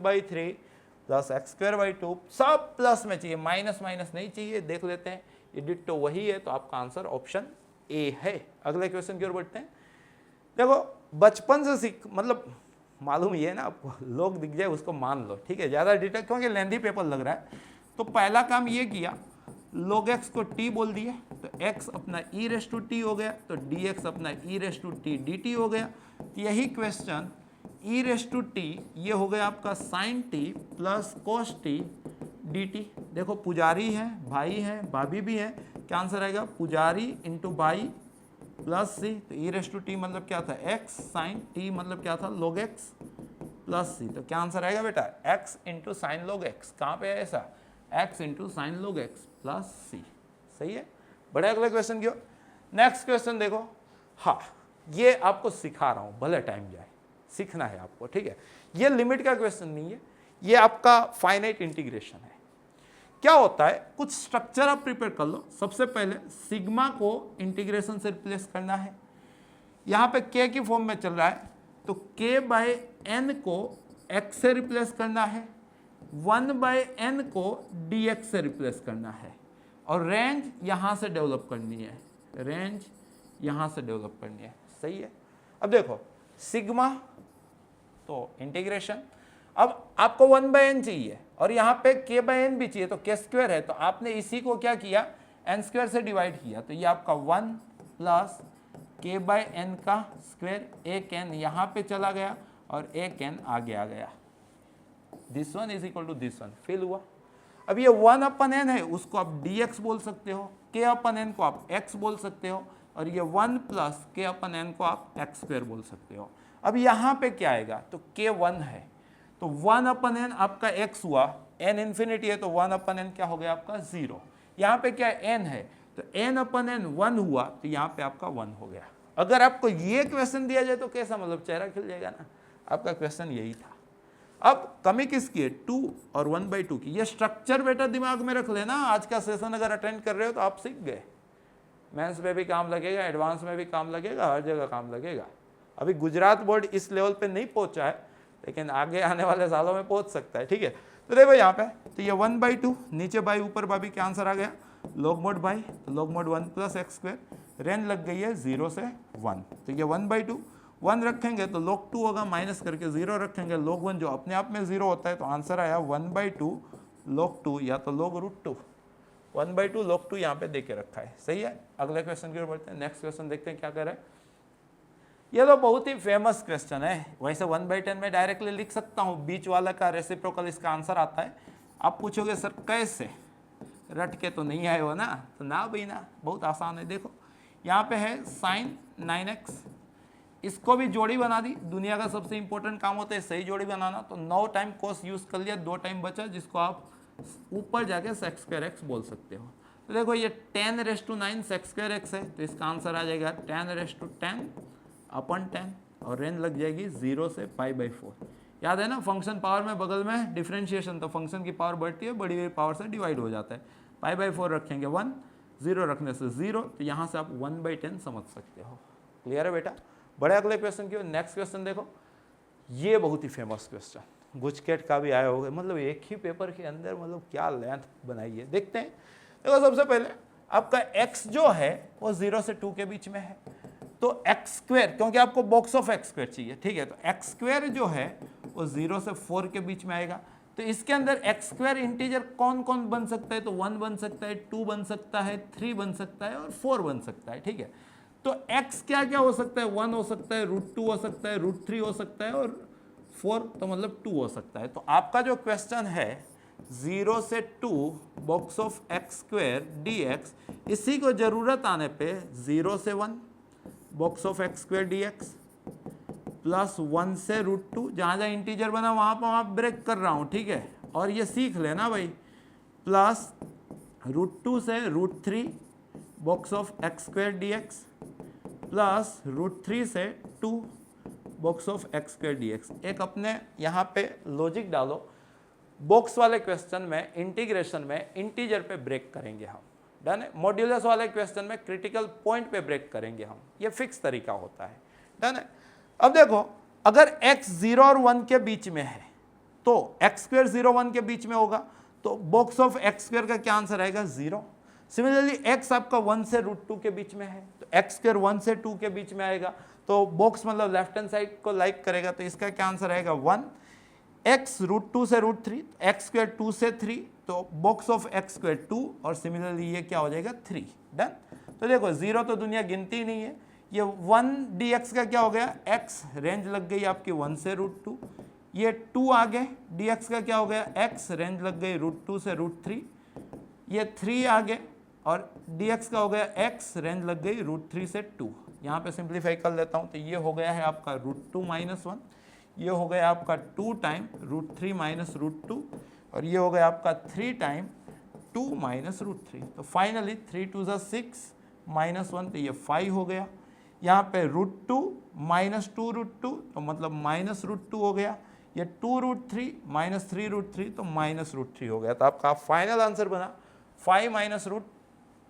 plus x square by 2 सब प्लस में चाहिए, माइनस माइनस नहीं चाहिए। देख लेते हैं ये डिट्टो वही है, तो आपका आंसर ऑप्शन ए है। अगले क्वेश्चन की ओर बढ़ते हैं। देखो बचपन से सीख, मतलब मालूम ये है ना आपको, लोग दिख जाए उसको मान लो, ठीक है। ज़्यादा डिटेल क्योंकि लेंथी पेपर लग रहा है। तो पहला काम ये किया, log x को t बोल दिए, तो x अपना e⁻t हो गया, तो dx अपना e⁻t dt हो गया। यही क्वेश्चन e⁻t ये हो गया आपका sin t plus cos t dt। देखो पुजारी है, भाई है, भाभी भी है, क्या आंसर आएगा, पुजारी इंटू भाई प्लस सी। तो e⁻t मतलब क्या था, x, sin t मतलब क्या था, log x प्लस सी। तो क्या आंसर आएगा बेटा, x into sine log x। कहाँ पे है ऐसा, x into sine log x plus C. सही है, बड़े अगले क्वेश्चन की ओर। नेक्स्ट क्वेश्चन देखो, हाँ ये आपको सिखा रहा हूँ, भले टाइम जाए, सीखना है आपको, ठीक है। ये लिमिट का क्वेश्चन नहीं है, ये आपका फाइनाइट इंटीग्रेशन है। क्या होता है, कुछ स्ट्रक्चर आप प्रिपेयर कर लो। सबसे पहले सिग्मा को इंटीग्रेशन से रिप्लेस करना है। यहाँ पे k की फॉर्म में चल रहा है, तो k बाय n को x से रिप्लेस करना है, 1 बाय n को dx से रिप्लेस करना है, और रेंज यहाँ से डेवलप करनी है, रेंज यहाँ से डेवलप करनी है। सही है। अब देखो सिग्मा तो इंटीग्रेशन, अब आपको 1 बाय n चाहिए और यहाँ पे k बाय n भी चाहिए, तो k स्क्वायर है, तो आपने इसी को क्या किया, n स्क्वायर से डिवाइड किया, तो ये आपका 1 प्लस k बाय n का स्क्वायर, एक n यहाँ पे चला गया और एक n आगे आ गया, this one is equal to this one, fill हुआ। अब ये 1 अपन n है, उसको आप dx बोल सकते हो, k अपन n को आप x बोल सकते हो, और ये 1 प्लस k अपन n को आप x स्क्वायर बोल सकते हो। अब यहाँ पे क्या आएगा, तो k 1 है, तो 1 अपन n आपका x हुआ, n इन्फिनिटी है, तो 1 अपन n क्या हो गया आपका 0। यहाँ पे क्या n है, तो n अपन n 1 हुआ, तो यहाँ पे आपका 1 हो गया। अगर आपको ये क्वेश्चन दिया जाए तो कैसा, मतलब चेहरा खिल जाएगा ना, आपका क्वेश्चन यही था। अब कमी किसकी है, 2 और 1/2 की। ये स्ट्रक्चर बेटा दिमाग में रख लेना, आज का सेशन अगर अटेंड कर रहे हो तो आप सीख गए, मेंस में भी काम लगेगा, एडवांस में भी काम लगेगा, हर जगह काम लगेगा। अभी गुजरात बोर्ड इस लेवल पे नहीं पहुंचा है, लेकिन आगे आने वाले सालों में पहुंच सकता है। ठीक है, तो देखो यहाँ पे, तो ये 1/2, नीचे बाई ऊपर बाई क्या आंसर आ गया, लॉग मोड बाई, तो log mode 1 plus x square, range लग गई है 0 से 1, तो ये 1/2, 1 रखेंगे तो log 2 होगा, माइनस करके 0 रखेंगे, log 1 जो अपने आप में 0 होता है, तो आंसर आया 1/2 log 2 या तो log √2, 1/2 log 2 यहाँ पे देके रखा है। सही है। अगले क्वेश्चन की ओर बढ़ते हैं, नेक्स्ट क्वेश्चन देखते हैं क्या कर रहा है। ये तो बहुत ही फेमस क्वेश्चन है, वैसे 1/10 में डायरेक्टली लिख सकता हूँ, बीच वाला का रेसिप्रोकल इसका आंसर आता है। आप पूछोगे सर कैसे, रट के तो नहीं आए हो ना, तो ना भाई ना, बहुत आसान है। देखो यहाँ पे है sin 9x, इसको भी जोड़ी बना दी, दुनिया का सबसे इंपॉर्टेंट काम होता है सही जोड़ी बनाना, तो 9 टाइम cos यूज कर लिया, 2 टाइम बचा, जिसको आप ऊपर जाके sec स्क्वायर x बोल सकते हो। तो देखो ये 10⁻9 sec स्क्वायर x है, तो इसका आंसर आ जाएगा 10⁻10 अपन 10, और रेंज लग जाएगी 0 से π/4। याद है ना, फंक्शन पावर में बगल में डिफरेंशिएशन, तो फंक्शन की पावर बढ़ती है, बढ़ी हुई पावर से डिवाइड हो जाता है। π/4 रखेंगे 1, 0 रखने से 0, तो यहाँ से आप 1/10 समझ सकते हो। क्लियर है बेटा। बड़े अगले क्वेश्चन की ओर, नेक्स्ट क्वेश्चन देखो, ये बहुत ही फेमस क्वेश्चन, गुजकेट का भी आया होगा, मतलब एक ही पेपर के अंदर मतलब क्या लेंथ बनाई है, देखते हैं। देखो सबसे पहले आपका x जो है वो 0 से 2 के बीच में है, तो एक्स स्क्वायर, क्योंकि आपको बॉक्स ऑफ एक्स स्क्वायर चाहिए, ठीक है, तो एक्स स्क्वायर जो है वो 0 से 4 के बीच में आएगा। तो इसके अंदर एक्स स्क्वायर इंटीजर कौन कौन बन सकता है, तो 1 बन सकता है, 2 बन सकता है, 3 बन सकता है और 4 बन सकता है। ठीक है, तो x क्या क्या हो सकता है, 1 हो सकता है, √2 हो सकता है, √3 हो सकता है, और 4 तो मतलब 2 हो सकता है। तो आपका जो क्वेश्चन है 0 से 2 box of x square dx, इसी को जरूरत आने पे 0 से 1 box of x square dx plus 1 से √2, जहाँ जहाँ इंटीजर बना वहाँ पर वहाँ ब्रेक कर रहा हूँ, ठीक है, और ये सीख लेना भाई, प्लस √2 से √3 box of x square dx plus √3 से 2 box of x square dx। एक अपने यहाँ पे लॉजिक डालो, बॉक्स वाले क्वेश्चन में इंटीग्रेशन में इंटीजर पे ब्रेक करेंगे हम, डन है। मॉड्यूलस वाले क्वेश्चन में क्रिटिकल पॉइंट पे ब्रेक करेंगे हम, ये फिक्स तरीका होता है, डन है। अब देखो अगर x 0 और 1 के बीच में है तो एक्स स्क्वायर 0 1 के बीच में होगा, तो बॉक्स ऑफ एक्स स्क्वायर का क्या आंसर आएगा 0। सिमिलरली x आपका 1 से √2 के बीच में है, तो एक्स स्क्वायर 1 से 2 के बीच में आएगा, तो बॉक्स मतलब लेफ्ट हैंड साइड को लाइक करेगा, तो इसका क्या आंसर आएगा 1। x √2 से √3, एक्स स्क्वायर 2 से 3, तो बॉक्स ऑफ एक्स स्क्वायर 2, और सिमिलरली ये क्या हो जाएगा 3, डन। तो देखो 0 तो दुनिया गिनती ही नहीं है, ये 1 dx का क्या हो गया x, रेंज लग गई आपकी 1 से √2, ये 2 आगे dx का क्या हो गया x, रेंज लग गई √2 से √3, ये 3 आगे और dx का हो गया x, रेंज लग गई √3 से 2। यहाँ पे सिंप्लीफाई कर लेता हूँ, तो ये हो गया है आपका √2 - 1, ये हो गया आपका 2 टाइम √3 - √2, और ये हो गया आपका 3 टाइम 2 - √3, तो फाइनली 3 2 6 -1, तो ये 5 हो गया। यहाँ पे √2 - 2 √2, तो मतलब -√2 हो गया, ये 2 √3 - 3 √3, तो -√3 हो गया। तो आपका फाइनल आंसर बना 5 -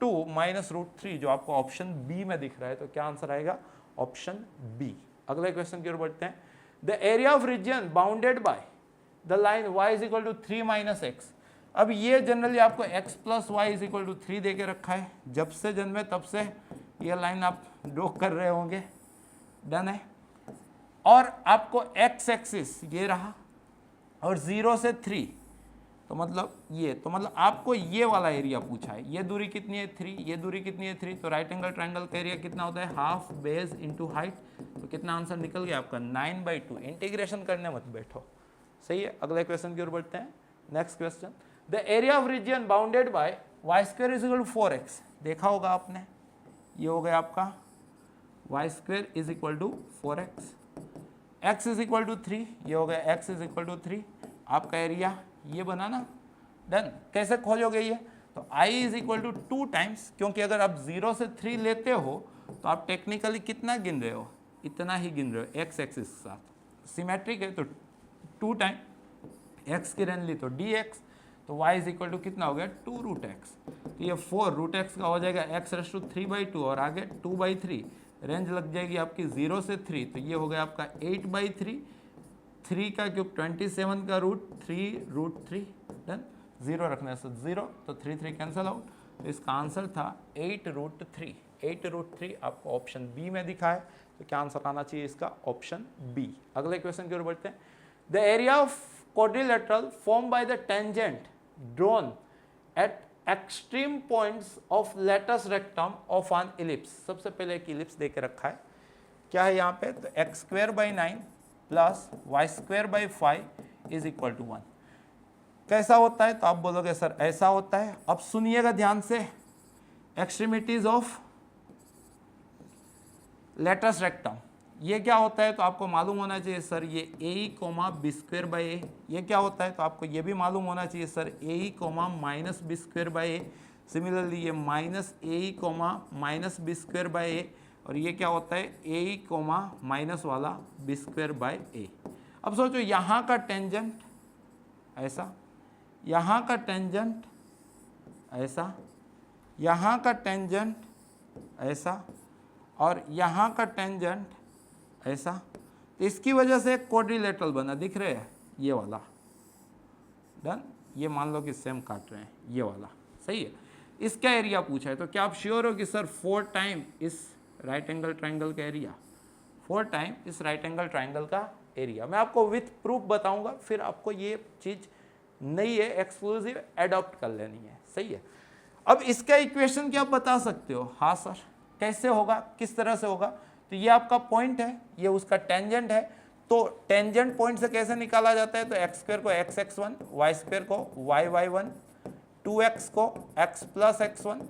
√2 - √3, जो आपको ऑप्शन बी में दिख रहा है, तो क्या आंसर आएगा ऑप्शन बी। अगले क्वेश्चन की ओर बढ़ते हैं। The area of region bounded by the line y is equal to 3 minus x. अब ये जनरली आपको x प्लस वाई इज इक्वल टू 3 दे के रखा है, जब से जन्मे तब से ये लाइन आप ड्रॉ कर रहे होंगे, डन है। और आपको x एक्सिस ये रहा और 0 से 3, तो मतलब ये, तो मतलब आपको ये वाला एरिया पूछा है। ये दूरी कितनी है 3, ये दूरी कितनी है 3, तो राइट एंगल ट्रायंगल का एरिया कितना होता है हाफ बेस इंटू हाइट। तो कितना आंसर निकल गया आपका 9/2। इंटीग्रेशन करने मत बैठो, सही है। अगले क्वेश्चन की ओर बढ़ते हैं। Next question, the area of region bounded by y square is equal to 4x। देखा होगा आपने, ये हो गया आपका y square is equal to 4x, x is equal to 3, ये हो गया x इज इक्वल टू 3। आपका एरिया ये बना ना, डन। कैसे खोजोगे ये, तो i is equal to 2 times, क्योंकि अगर आप 0 से 3 लेते हो तो आप टेक्निकली कितना गिन रहे हो, इतना ही गिन रहे हो x एक्सिस के साथ, सिमेट्रिक है। तो 2 टाइम x की रेंज ली तो dx, तो y इज इक्वल टू कितना हो गया 2 रूट एक्स। तो ये 4 रूट एक्स का हो जाएगा x रेस टू 3/2 और आगे 2/3, रेंज लग जाएगी आपकी 0 से 3, तो ये हो गया आपका 8/3, 3 का क्यूब 27 का रूट 3√3, डन। 0 रखने से 0, तो 3 कैंसिल आउट, तो इसका आंसर था 8√3। 8√3 आपको ऑप्शन बी में दिखा है, तो क्या आंसर आना चाहिए इसका, ऑप्शन बी। अगले क्वेश्चन की ओर बढ़ते हैं। The area of quadrilateral form by the tangent drawn at extreme points of latus rectum of an ellipse. सबसे पहले एक इलिप्स दे के रखा है, क्या है यहाँ पे, तो x²/9 plus y²/5 is equal to 1। कैसा होता है, तो आप बोलोगे सर ऐसा होता है। अब सुनिएगा ध्यान से, एक्सट्रीमिटीज ऑफ लेटस रेक्टम, ये क्या होता है, तो आपको मालूम होना चाहिए सर ये AE, B²/A। ये क्या होता है, तो आपको ये भी मालूम होना चाहिए सर AE, B²/A। सिमिलरली ये -AE, -B²/A, और ये क्या होता है AE, माइनस वाला B²/A। अब सोचो यहाँ का टेंजेंट ऐसा, यहाँ का टेंजेंट ऐसा, यहाँ का टेंजेंट ऐसा, और यहाँ का टेंजेंट ऐसा। तो इसकी वजह से एक क्वाड्रिलेटरल बना, दिख रहे हैं ये वाला, डन। ये मान लो कि सेम काट रहे हैं, ये वाला, सही है। इसका एरिया पूछा है, तो क्या आप श्योर हो कि सर 4 टाइम इस राइट एंगल ट्राइंगल का एरिया, 4 टाइम इस राइट एंगल ट्राइंगल का एरिया। मैं आपको विथ प्रूफ बताऊंगा, फिर आपको ये चीज नहीं है एक्सक्लूसिव, एडॉप्ट कर लेनी है, सही है। अब इसका इक्वेशन क्या आप बता सकते हो, हाँ सर कैसे होगा, किस तरह से होगा, तो ये आपका पॉइंट है, ये उसका टेंजेंट है। तो टेंजेंट पॉइंट से कैसे निकाला जाता है, तो x² को x(x1), y² को y(y1), 2x को x प्लस x1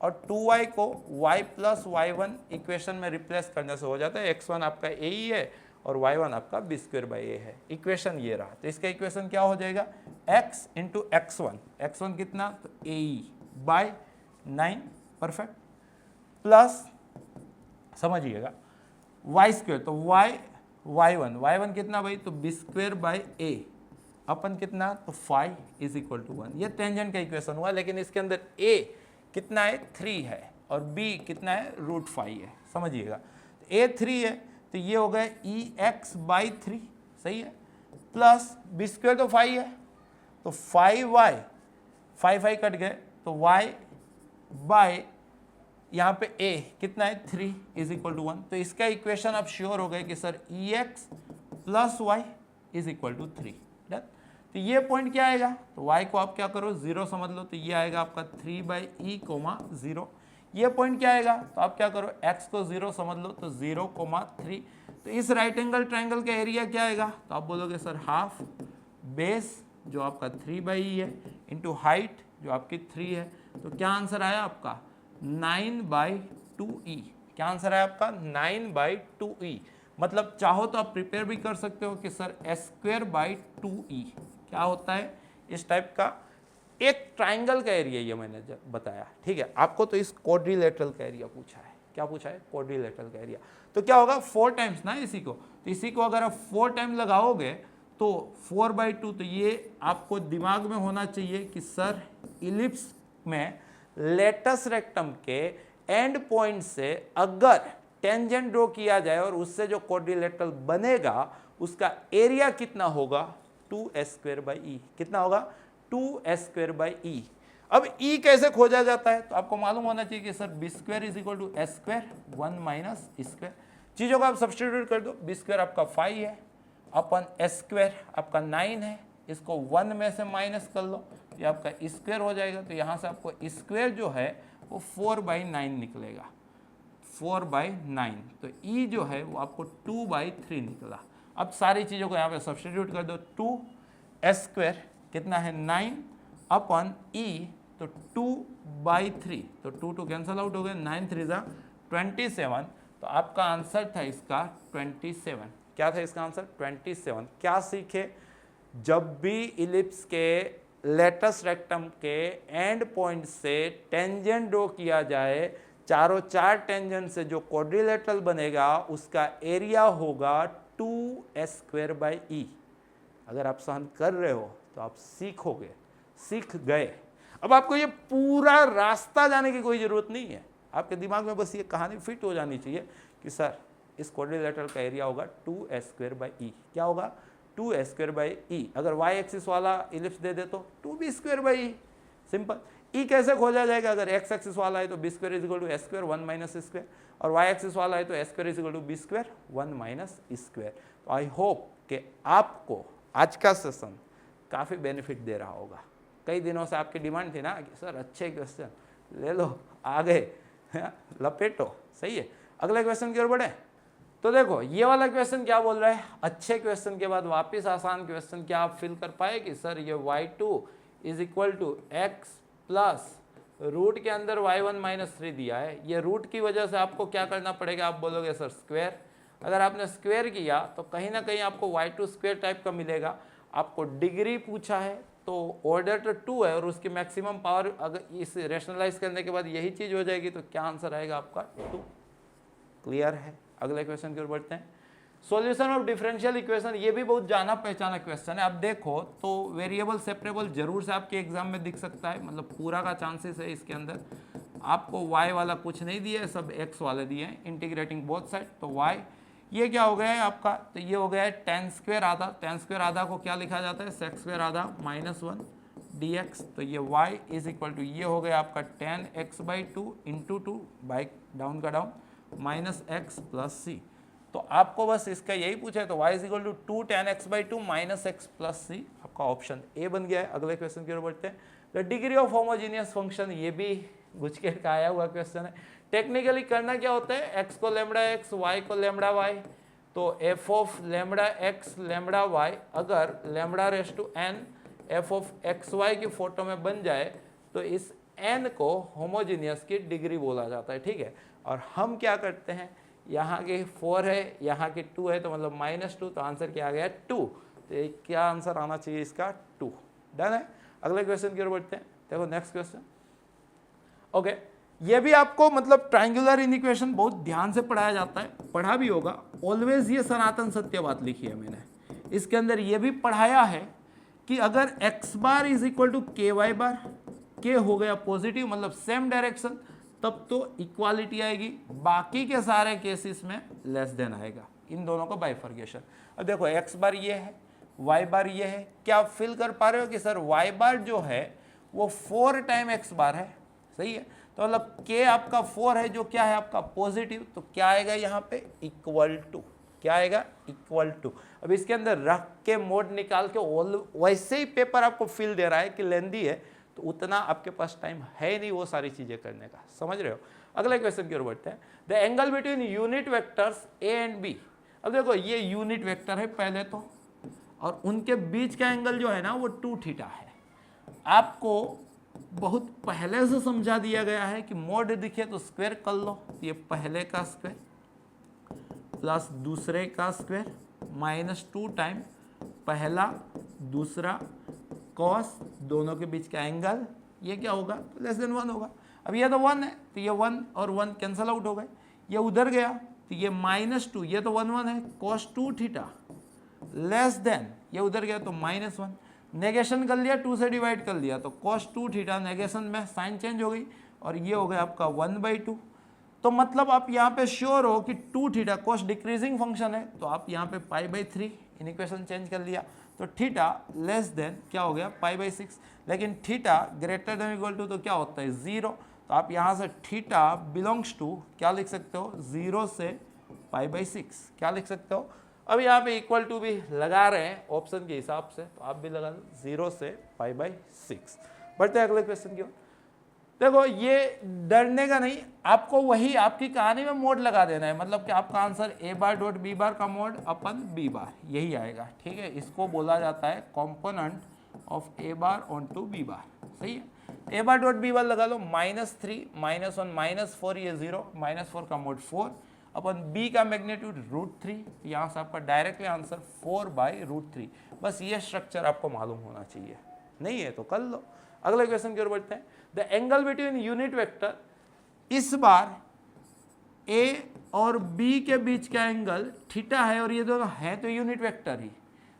और 2y को y प्लस y1 इक्वेशन में रिप्लेस करने से हो जाता है। x1 आपका a ही है और y1 आपका b²/a है। इक्वेशन ये रहा, तो इसका इक्वेशन क्या हो जाएगा, x इंटू x1, x1 कितना, तो AE/9, परफेक्ट, प्लस समझिएगा y², तो y1 कितना भाई, तो b²/a अपन कितना, तो 5 इज इक्वल टू 1। ये टेंजेंट का इक्वेशन हुआ, लेकिन इसके अंदर a कितना है 3 है और b कितना है √5 है, समझिएगा। a 3 है, तो ये हो गया EX/3, सही है, प्लस b² तो 5 है, तो 5y, 5 कट गए, तो y बाय यहाँ पे a कितना है 3 इज इक्वल टू 1। तो इसका इक्वेशन आप श्योर हो गए कि sir EX plus y is equal to 3, done. तो ये पॉइंट क्या आएगा, तो y को आप क्या करो 0 समझ लो, तो ये आएगा आपका 3/E, 0। ये पॉइंट क्या आएगा, तो आप क्या करो x को 0 समझ लो, तो 0,3। तो इस राइट एंगल ट्राइंगल का एरिया क्या आएगा, तो आप बोलोगे सर हाफ बेस जो आपका 3/E है इंटू हाइट जो आपकी 3 है। तो क्या आंसर आया आपका 9/2E। क्या आंसर है आपका 9/2E। मतलब चाहो तो आप प्रिपेयर भी कर सकते हो कि सर S²/2E क्या होता है, इस टाइप का एक ट्राइंगल का एरिया ये मैंने बताया, ठीक है। आपको तो इस क्वाड्रिलेटरल का एरिया पूछा है, क्या पूछा है, क्वाड्रिलेटरल का एरिया। तो क्या होगा 4 टाइम्स ना इसी को, तो इसी को अगर आप 4 टाइम लगाओगे तो 4/2, तो ये आपको दिमाग में होना चाहिए कि सर इलिप्स में लेटस रेक्टम के एंड पॉइंट से अगर टेंजेंट ड्रॉ किया जाए और उससे जो क्वाड्रिलेटरल बनेगा उसका एरिया कितना होगा 2s²/e। कितना होगा 2s²/e। अब e कैसे खोजा जाता है तो आपको मालूम होना चाहिए कि sir b² = s², 1 minus e²। चीजों को आप सब्स्टिट्यूट कर दो, b² आपका 5 है अपन s² आपका 9 है, इसको 1 में से माइनस कर लो, ये आपका e² हो जाएगा। तो यहाँ से आपको e² जो है वो 4/9 निकलेगा, 4/9। तो e जो है वो आपको 2/3 निकला। अब सारी चीज़ों को यहाँ पे सब्स्टिट्यूट कर दो, 2s² कितना है 9 अपन e तो 2/3, तो 2 कैंसल आउट हो गए, 9 3 = 27। तो आपका आंसर था इसका 27। क्या था इसका आंसर 27। क्या सीखे, जब भी इलिप्स के लेटस रेक्टम के एंड पॉइंट से टेंजेंट ड्रॉ किया जाए, चारों 4 टेंजेंट से जो क्वाड्रिलेटरल बनेगा उसका एरिया होगा 2s²/e। अगर आप सहन कर रहे हो तो आप सीखोगे, सीख गए। अब आपको ये पूरा रास्ता जाने की कोई ज़रूरत नहीं है, आपके दिमाग में बस ये कहानी फिट हो जानी चाहिए कि सर इस क्वाड्रिलेटरल का एरिया होगा 2s²/e। क्या होगा 2s²/e। अगर y एक्सिस वाला इलिप्स दे दे तो 2b²/e। सिंपल। e कैसे खोजा जाएगा, अगर x एक्सिस वाला है तो b² = s², 1 माइनस e², और y एक्सिस वाला है तो s² = b², 1 माइनस e²। तो आई होप कि आपको आज का सेशन काफ़ी बेनिफिट दे रहा होगा। कई दिनों से आपकी डिमांड थी ना कि सर अच्छे क्वेश्चन ले लो, आ गए लपेटो, सही है। अगले क्वेश्चन की ओर बढ़े तो देखो ये वाला क्वेश्चन क्या बोल रहा है, अच्छे क्वेश्चन के बाद वापस आसान क्वेश्चन। क्या आप फिल कर पाए कि सर ये y2 = x प्लस रूट के अंदर y1 - 3 दिया है, ये रूट की वजह से आपको क्या करना पड़ेगा, आप बोलोगे सर स्क्वायर। अगर आपने स्क्वायर किया तो कहीं ना कहीं आपको y2² टाइप का मिलेगा। आपको डिग्री पूछा है तो ऑर्डर तो 2 है और उसकी मैक्सिमम पावर अगर इस रेशनलाइज करने के बाद यही चीज़ हो जाएगी तो क्या आंसर आएगा आपका 2। क्लियर है। अगले क्वेश्चन की ओर बढ़ते हैं। सॉल्यूशन ऑफ डिफरेंशियल इक्वेशन, ये भी बहुत जाना पहचाना क्वेश्चन है। अब देखो तो वेरिएबल सेपरेबल जरूर से आपके एग्जाम में दिख सकता है, मतलब पूरा का चांसेस है इसके अंदर। आपको y वाला कुछ नहीं दिया है, सब x वाले दिए हैं, इंटीग्रेटिंग बोथ साइड। तो y ये क्या हो गया है आपका, तो ये हो गया है tan² आधा। tan² आधा को क्या लिखा जाता है, sec² आधा -1 dx। तो ये y = ये हो गया आपका tan x/2 × 2 बाई डाउन का डाउन -x + c। तो आपको बस इसका यही पूछा है, तो y = 2 tan x/2 -x + c। आपका ऑप्शन ए बन गया है। अगले क्वेश्चन की ओर बढ़ते हैं। The degree of homogeneous function, ये भी गुजकेट का आया हुआ क्वेश्चन है। टेक्निकली करना क्या होता है, x को λx, y को λy, तो f ऑफ λx λy अगर λ⁴n f ऑफ xy की फोटो में बन जाए तो इस n को होमोजीनियस की डिग्री बोला जाता है, ठीक है। और हम क्या करते हैं, यहाँ के 4 है, यहाँ के 2 है, तो मतलब -2, तो आंसर क्या आ गया 2। तो क्या आंसर आना चाहिए इसका 2। डन है। अगले क्वेश्चन की ओर बढ़ते हैं। देखो नेक्स्ट क्वेश्चन। ओके, ये भी आपको मतलब ट्रायंगुलर इनइक्वेशन बहुत ध्यान से पढ़ाया जाता है, पढ़ा भी होगा। ऑलवेज ये सनातन सत्य बात लिखी है मैंने। इसके अंदर ये भी पढ़ाया है कि अगर x बार = ky बार, k हो गया पॉजिटिव मतलब सेम डायरेक्शन, तब तो इक्वालिटी आएगी। बाकी के सारे केसेस में लेस देन आएगा। इन दोनों का बाइफर्केशन। अब देखो x बार ये है, y बार ये है। क्या आप फिल कर पा रहे हो कि सर y बार जो है वो 4 टाइम x बार है, सही है। तो मतलब k आपका 4 है जो क्या है आपका पॉजिटिव, तो क्या आएगा यहाँ पे =, क्या आएगा =। अब इसके अंदर रख के मोड निकाल के वैसे ही पेपर आपको फील दे रहा है कि लेंदी है, तो उतना आपके पास टाइम है नहीं वो सारी चीजें करने का, समझ रहे हो। अगले क्वेश्चन की ओर बढ़ते हैं। The angle between unit vectors a and b। अब देखो ये यूनिट वेक्टर है पहले तो, और उनके बीच का एंगल जो है ना वो 2θ है। आपको बहुत पहले से समझा दिया गया है कि मोड दिखे तो स्क्वायर कर लो, ये पहले का स्क्वायर प्लस दूसरे का स्क्वायर -2 टाइम पहला दूसरा कॉस, दोनों के बीच का एंगल, ये क्या होगा <1 होगा। अब ये तो 1 है तो ये 1 और 1 कैंसल आउट हो गए, ये उधर गया तो ये -2, ये तो 1 है cos 2θ लेस देन, ये उधर गया तो -1, नेगेशन कर लिया, 2 से डिवाइड कर लिया तो cos 2θ, नेगेशन में साइन चेंज हो गई और ये हो गया आपका 1/2। तो मतलब आप यहाँ पे श्योर हो कि 2 थीटा कॉस्ट डिक्रीजिंग फंक्शन है, तो आप यहाँ पे π/3 इन इक्वेशन चेंज कर लिया, तो थीटा लेस देन क्या हो गया π/6, लेकिन theta greater than equal to तो क्या होता है 0, तो आप यहाँ से थीटा बिलोंग्स टू क्या लिख सकते हो 0 से π/6 क्या लिख सकते हो। अब यहाँ पे इक्वल टू भी लगा रहे हैं ऑप्शन के हिसाब से, तो आप भी लगा लो 0 से π/6। बढ़ते हैं अगले क्वेश्चन की ओर। देखो ये डरने का नहीं, आपको वही आपकी कहानी में मोड लगा देना है, मतलब कि आपका answer a bar dot b बार का मोड अपन b बार यही आएगा, ठीक है। इसको बोला जाता है component of a bar on to b bar, सही है। a bar dot b bar लगा लो -3 -1 -4 ये 0 -4 का मोड 4 अपन b का मैग्नीट्यूड √3, यहाँ से आपका डायरेक्टली आंसर 4/√3। बस ये स्ट्रक्चर आपको मालूम होना चाहिए, नहीं है तो कर लो। अगले क्वेश्चन की ओर बढ़ते हैं। The angle between unit vector, इस बार a और b के बीच का एंगल थीटा है और ये दोनों है तो यूनिट वेक्टर ही,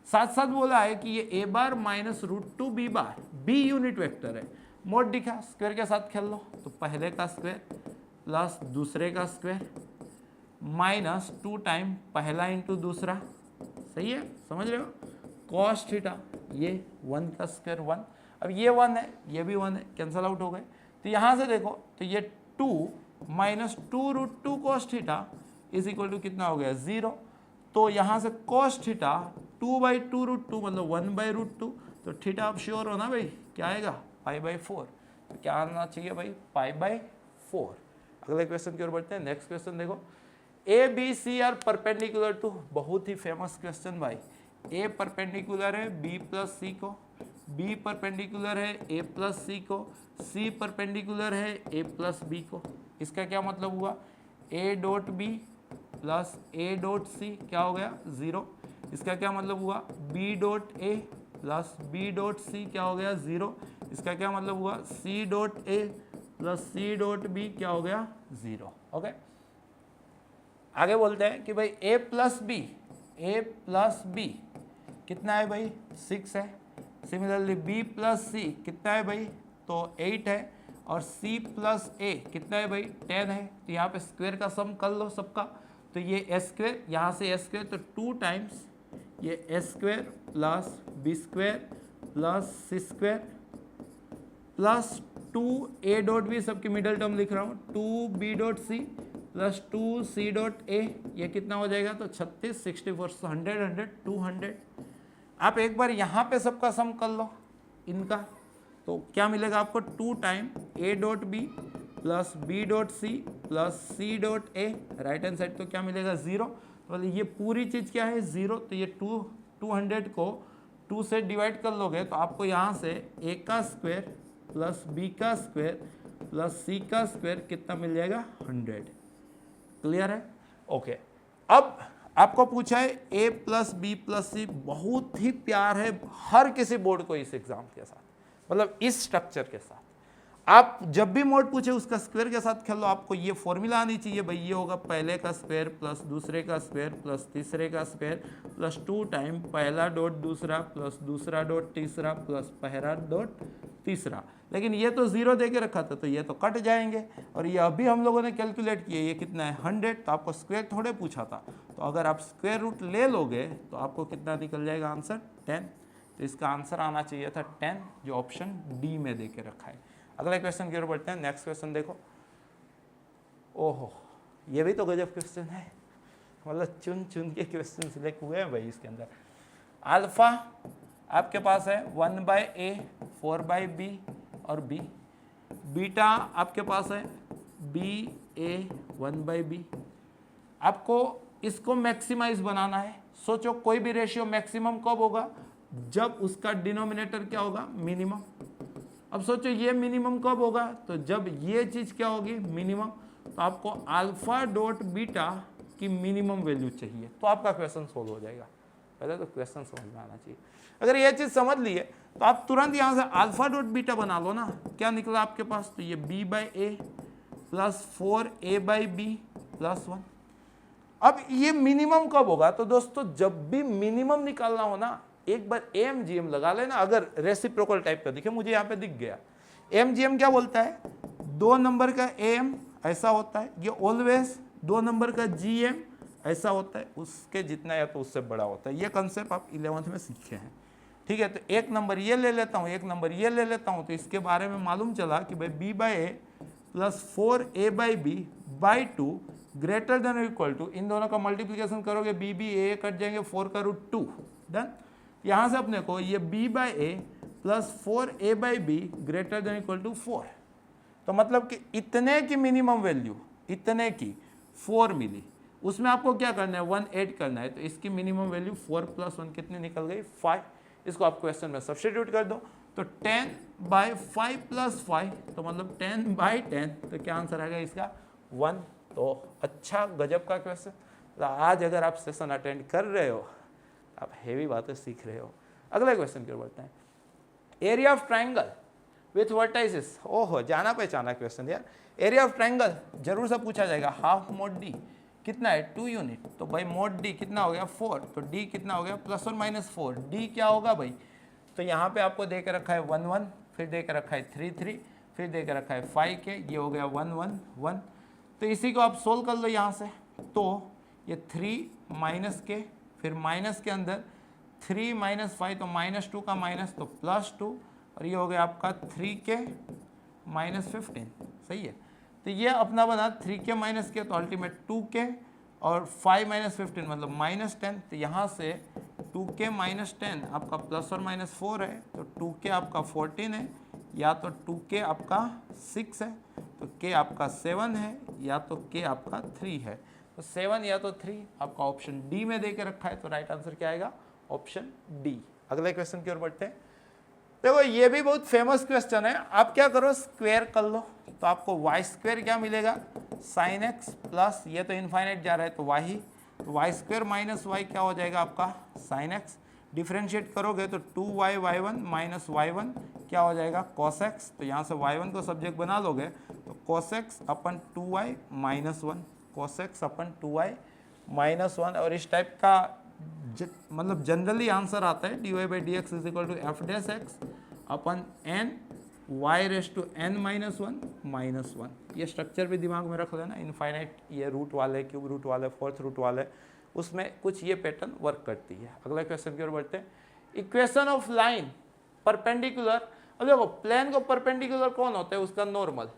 साथ साथ बोला है कि ये a bar -√2 b bar, b unit vector है। मोड दिखा, स्क्वायर के साथ खेल लो, तो पहले का स्क्वायर प्लस दूसरे का स्क्वायर -2 टाइम पहला इंटू दूसरा, सही है, समझ रहे हो। कॉस थीटा ये 1 का स्क्वायर 1, अब ये 1 है ये भी 1 है, कैंसल आउट हो गए। तो यहाँ से देखो तो ये 2 -2√2 cos theta is equal to कितना हो गया 0, तो यहाँ से कॉस थीटा 2/2√2 मतलब 1/√2, तो थीटा आप श्योर हो ना भाई क्या आएगा π/4, तो क्या आना चाहिए भाई π/4। अगले क्वेश्चन की ओर बढ़ते हैं। नेक्स्ट क्वेश्चन देखो, A B C are perpendicular to, बहुत ही फेमस क्वेश्चन भाई। ए परपेंडिकुलर है बी प्लस सी को, बी परपेंडिकुलर है ए प्लस सी को, सी परपेंडिकुलर है ए प्लस बी को। इसका क्या मतलब हुआ, a dot b plus a dot c क्या हो गया 0। इसका क्या मतलब हुआ, b dot a plus b dot c क्या हो गया 0। इसका क्या मतलब हुआ, c dot a plus c dot b क्या हो गया 0। ओके, आगे बोलते हैं कि भाई a प्लस बी कितना है भाई 6 है। सिमिलरली b प्लस सी कितना है भाई, तो 8 है, और c प्लस a कितना है भाई 10 है। तो यहाँ पे स्क्वायर का सम कर लो सबका, तो ये a स्क्वायर, यहाँ से a स्क्वायर, तो 2 टाइम्स ये a square plus b square plus c square plus 2a dot b, सबकी मिडल टर्म लिख रहा हूँ, 2b dot c plus 2c dot a, ये कितना हो जाएगा, तो 36 64 100 100 200। आप एक बार यहाँ पे सबका सम कर लो इनका, तो क्या मिलेगा आपको 2 time a dot b plus b dot c plus c dot a, right hand side तो क्या मिलेगा 0। तो ये पूरी चीज़ क्या है 0, तो ये 200 को 2 से डिवाइड कर लोगे तो आपको यहाँ से a का स्क्वायर प्लस b का स्क्वायर प्लस c का स्क्वायर कितना मिल जाएगा 100। क्लियर है, ओके। अब आपको पूछा है a प्लस बी प्लस सी, बहुत ही प्यार है हर किसी बोर्ड को इस एग्जाम के साथ, मतलब इस स्ट्रक्चर के साथ। आप जब भी मोड पूछे उसका स्क्वायर के साथ खेल लो, आपको ये फॉर्मूला आनी चाहिए भाई, ये होगा पहले का स्क्वायर प्लस दूसरे का स्क्वायर प्लस तीसरे का स्क्वायर प्लस 2 टाइम पहला डॉट दूसरा प्लस दूसरा डॉट तीसरा प्लस पहला डॉट तीसरा। लेकिन ये तो 0 दे के रखा था तो ये तो कट जाएंगे, और ये अभी हम लोगों ने कैलकुलेट किए, ये कितना है 100, तो आपको स्क्वायर थोड़े पूछा था, तो अगर आप स्क्वायर रूट ले लोगे तो आपको कितना निकल जाएगा आंसर 10। तो इसका आंसर आना चाहिए था 10, जो ऑप्शन डी में दे के रखा है। अगले क्वेश्चन की ओर बढ़ते हैं। नेक्स्ट क्वेश्चन देखो, ओहो ये भी तो गजब क्वेश्चन है, मतलब चुन चुन के क्वेश्चन सिलेक्ट हुए हैं भाई इसके अंदर। अल्फा आपके पास है 1/a 4/b और b, बीटा आपके पास है ba 1/b। आपको इसको मैक्सिमाइज बनाना है। सोचो कोई भी रेशियो मैक्सिमम कब होगा, जब उसका डिनोमिनेटर क्या होगा मिनिमम। अब सोचो ये मिनिमम कब होगा, तो जब ये चीज क्या होगी मिनिमम, तो आपको अल्फा डॉट बीटा की मिनिमम वैल्यू चाहिए, तो आपका क्वेश्चन सोल्व हो जाएगा। पहले तो क्वेश्चन समझ में आना चाहिए। अगर ये चीज समझ ली है तो आप तुरंत यहाँ से अल्फा डॉट बीटा बना लो ना, क्या निकला आपके पास, तो ये b/a प्लस 4a/b प्लस 1। अब ये मिनिमम कब होगा, तो दोस्तों जब भी मिनिमम निकालना हो ना, एक बार AMGM लगा लेना। अगर रेसिप्रोकल टाइप का दिखे, मुझे यहाँ पे दिख गया AMGM क्या बोलता है, 2 नंबर का AM ऐसा होता है, ये ऑलवेज 2 नंबर का GM ऐसा होता है, उसके जितना या तो उससे बड़ा होता है। ये कंसेप्ट आप 11th में सीखे हैं, ठीक है। तो 1 नंबर ये ले लेता हूँ, 1 नंबर ये ले लेता हूँ, तो इसके बारे में मालूम चला कि भाई b/a plus 4a/b/2 greater than equal to, इन दोनों का मल्टीप्लीकेशन करोगे b कट जाएंगे 4 का रूट 2, डन। यहाँ से अपने को ये b/a plus 4a/b greater than equal to 4, तो मतलब कि इतने की मिनिमम वैल्यू, इतने की 4 मिली, उसमें आपको क्या करना है 1 ऐड करना है, तो इसकी मिनिमम वैल्यू 4 + 1 कितनी निकल गई 5। इसको आप क्वेश्चन में सब्स्टिट्यूट कर दो, तो 10/5 + 5, तो मतलब 10/10, तो क्या आंसर आएगा इसका 1। तो अच्छा गजब का क्वेश्चन। तो आज अगर आप सेशन अटेंड कर रहे हो, आप हेवी बातें सीख रहे हो। अगले क्वेश्चन की ओर बढ़ते हैं। Area of triangle with vertices, ओहो जाना पहचाना क्वेश्चन यार। एरिया ऑफ ट्राइंगल जरूर से पूछा जाएगा, हाफ mod d कितना है 2 यूनिट, तो भाई mod d कितना हो गया 4, तो d कितना हो गया ±4, d क्या होगा भाई, तो यहाँ पे आपको दे के रखा है 1 1, फिर दे के रखा है 3 3, फिर दे के रखा है 5 के, ये हो गया 1 1 1। तो इसी को आप सोल्व कर लो यहाँ से, तो ये 3 माइनस के, फिर माइनस के अंदर 3 - 5, तो -2 का माइनस, तो +2, और ये हो गया आपका 3 के -15, सही है। तो ये अपना बना 3 के माइनस के, तो अल्टीमेट 2 के, और 5 - 15 मतलब -10, तो यहाँ से 2 के -10 आपका ±4 है, तो 2 के आपका 14 है, या तो 2 के आपका 6 है, तो के आपका 7 है, या तो के आपका 3 है, तो 7 या तो 3 आपका ऑप्शन डी में दे के रखा है, तो राइट आंसर क्या आएगा ऑप्शन डी। अगले क्वेश्चन की ओर बढ़ते हैं। देखो ये भी बहुत फेमस क्वेश्चन है, आप क्या करो स्क्वायर कर लो, तो आपको y² क्या मिलेगा sin x प्लस, ये तो इनफाइनाइट जा रहा है तो y ही, तो y² - y क्या हो जाएगा आपका sin x, डिफ्रेंशिएट करोगे तो 2y y1 - y1 क्या हो जाएगा cos x, तो यहाँ से y1 को सब्जेक्ट बना लोगे तो cos x अपन 2y - 1, cos x अपन 2y - 1, और इस टाइप का मतलब जनरली आंसर आता है dy/dx = f' अपन n y⁻n - 1। ये स्ट्रक्चर भी दिमाग में रख लेना, इनफाइनाइट ये रूट वाले, क्यूब रूट वाले, फोर्थ रूट वाले, उसमें कुछ ये पैटर्न वर्क करती है। अगला क्वेश्चन की ओर बढ़ते हैं। इक्वेशन ऑफ लाइन परपेंडिकुलर, अब देखो प्लेन को परपेंडिकुलर कौन होता है उसका नॉर्मल,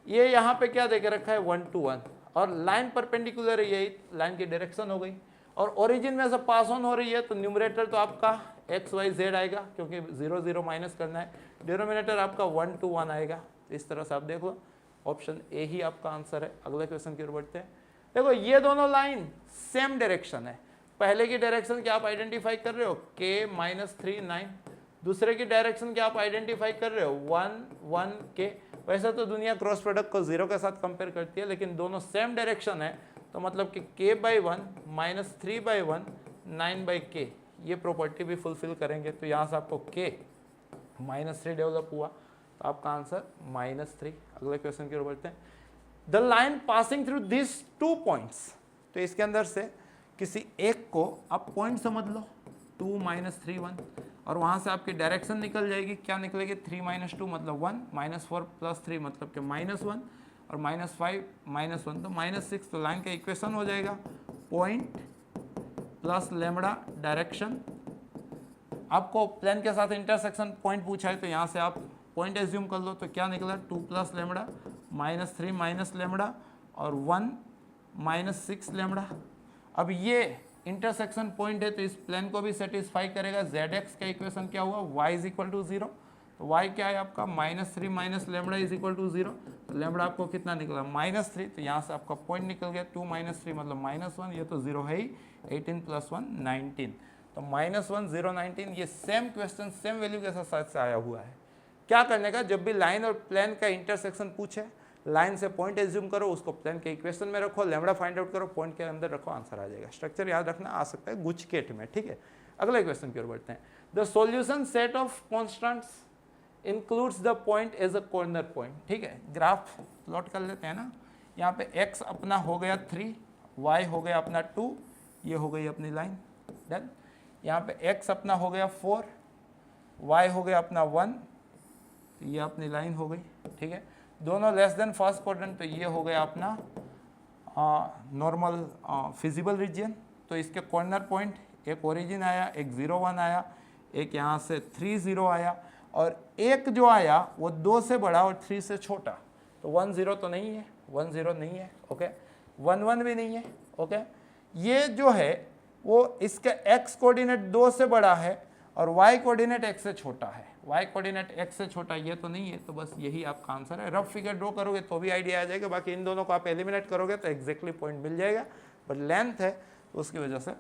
ये यहाँ पे क्या देके रखा है 1 to 1, और लाइन परपेंडिकुलर है, यही लाइन की डायरेक्शन हो गई, और ओरिजिन में से पास ऑन हो रही है, तो न्यूमरेटर तो आपका एक्स वाई जेड आएगा क्योंकि 0 0 माइनस करना है, डिनोमिनेटर आपका 1 to 1 आएगा। इस तरह से आप देख लो, ऑप्शन ए ही आपका आंसर है। अगले क्वेश्चन की ओर बढ़ते हैं। देखो ये दोनों लाइन सेम डायरेक्शन है, पहले की डायरेक्शन क्या आप आइडेंटिफाई कर रहे हो k -3 9, दूसरे की डायरेक्शन क्या आप आइडेंटिफाई कर रहे हो 1 1 के। वैसे तो दुनिया क्रॉस प्रोडक्ट को 0 के साथ कंपेयर करती है, लेकिन दोनों सेम डायरेक्शन है, तो मतलब कि k/1 - 3/1 9/k, ये प्रॉपर्टी भी फुलफिल करेंगे, तो यहाँ से आपको k -3 डेवलप हुआ, तो आपका आंसर -3। अगले क्वेश्चन की ओर बढ़ते हैं। The line passing through this 2 points, तो इसके अंदर से किसी एक को आप पॉइंट समझ लो 2 - 3 1, और वहाँ से आपकी डायरेक्शन निकल जाएगी, क्या निकलेगी 3 - 2 मतलब 1, -4 + 3 मतलब कि -1, और -5 -1 तो -6, तो लाइन का इक्वेशन हो जाएगा पॉइंट प्लस लेमड़ा डायरेक्शन। आपको प्लेन के साथ इंटरसेक्शन पॉइंट पूछा है, तो यहाँ से आप पॉइंट एज्यूम कर लो, तो क्या निकला 2 + लेमड़ा -3 - लेमड़ा और 1 - 6 लेमड़ा। अब ये इंटरसेक्शन पॉइंट है, तो इस प्लेन को भी सेटिस्फाई करेगा। zx का इक्वेशन क्या हुआ y = 0, तो y क्या है आपका -3 - लेमड़ा = 0, तो लेमड़ा आपको कितना निकला -3, तो यहाँ से आपका पॉइंट निकल गया 2 - 3 मतलब -1, ये तो 0 है ही, 18 + 1 19, तो -1 0 19, ये सेम क्वेश्चन सेम वैल्यू के साथ आया हुआ है। क्या करने का, जब भी लाइन और प्लेन का इंटरसेक्शन पूछे, लाइन से पॉइंट एज्यूम करो, उसको प्लेन के इक्वेशन में रखो, लेमड़ा फाइंड आउट करो, पॉइंट के अंदर रखो, आंसर आ जाएगा। स्ट्रक्चर याद रखना, आ सकता है गुचकेट में, ठीक है। अगले क्वेश्चन की ओर बढ़ते हैं। The solution set of constants includes the point as a corner point, ठीक है। ग्राफ प्लॉट कर लेते हैं ना, यहाँ पे x अपना हो गया 3, y हो गया अपना 2, ये हो गई अपनी लाइन, डन। यहाँ पे x अपना हो गया 4, y हो गया अपना 1, तो ये अपनी लाइन हो गई, ठीक है। दोनों लेस देन फर्स्ट क्वाड्रेंट, तो ये हो गया अपना नॉर्मल फिजिबल रीजन। तो इसके कॉर्नर पॉइंट, एक ओरिजिन आया, एक 0 1 आया, एक यहाँ से 3 0 आया, और एक जो आया वो 2 से बड़ा और 3 से छोटा। तो 1 0 तो नहीं है, 1 0 नहीं है, ओके, 1 1 भी नहीं है, ओके। ये जो है वो इसका x कोऑर्डिनेट 2 से बड़ा है और y कोऑर्डिनेट x से छोटा है। y कोऑर्डिनेट x से छोटा ये तो नहीं है, तो बस यही आपका आंसर है। रफ फिगर ड्रॉ करोगे तो भी आइडिया आ जाएगा, बाकी इन दोनों को आप एलिमिनेट करोगे तो एग्जैक्टली पॉइंट मिल जाएगा, बट लेंथ है तो उसकी वजह से।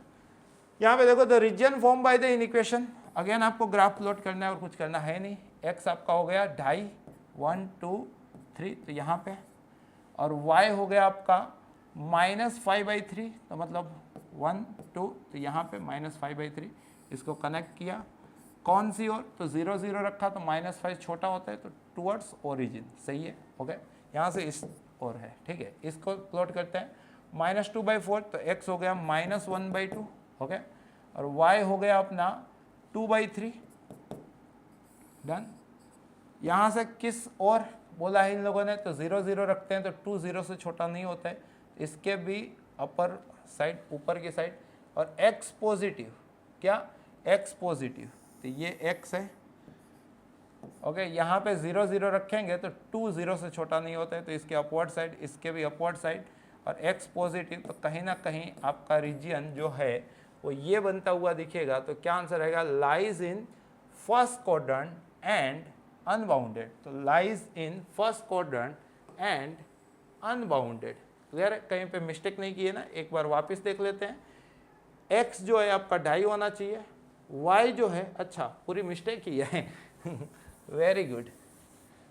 यहाँ पे देखो the region form by the inequation, again आपको ग्राफ प्लॉट करना है और कुछ करना है नहीं। x आपका हो गया 2.5 1 2 3, तो यहाँ पे, और y हो गया आपका -5/3, तो मतलब 1 2, तो यहाँ पे -5/3। इसको कनेक्ट किया कौन सी ओर, तो 0 0 रखा, तो -5 छोटा होता है, तो टुवर्ड्स ओरिजिन, सही है, ओके। यहाँ से इस ओर है, ठीक है। इसको प्लॉट करते हैं -2/4, तो x हो गया -1/2, ओके, और y हो गया अपना 2/3, डन। यहाँ से किस और बोला है इन लोगों ने, तो 0 0 रखते हैं, तो 2 0 से छोटा नहीं होता है, इसके भी अपर साइड, ऊपर की साइड, और x पॉजिटिव, क्या x पॉजिटिव, तो ये x है, ओके। यहाँ पे 0 0 रखेंगे तो 2 0 से छोटा नहीं होता है, तो इसके अपवर्ड साइड, इसके भी अपवर्ड साइड, और x पॉजिटिव, तो कहीं ना कहीं आपका रीजन जो है वो ये बनता हुआ दिखेगा। तो क्या आंसर रहेगा, lies in first quadrant and unbounded, तो lies in first quadrant and unbounded. Clear है, कहीं पे मिस्टेक नहीं की है ना, एक बार वापस देख लेते हैं। x जो है आपका 2.5 होना चाहिए, y जो है, अच्छा पूरी मिस्टेक ही है वेरी गुड।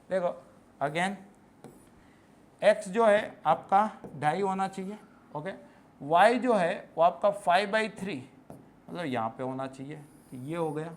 देखो अगेन x जो है आपका 2.5 होना चाहिए, ओके। y जो है वो आपका 5/3, मतलब यहाँ पे होना चाहिए, तो ये हो गया,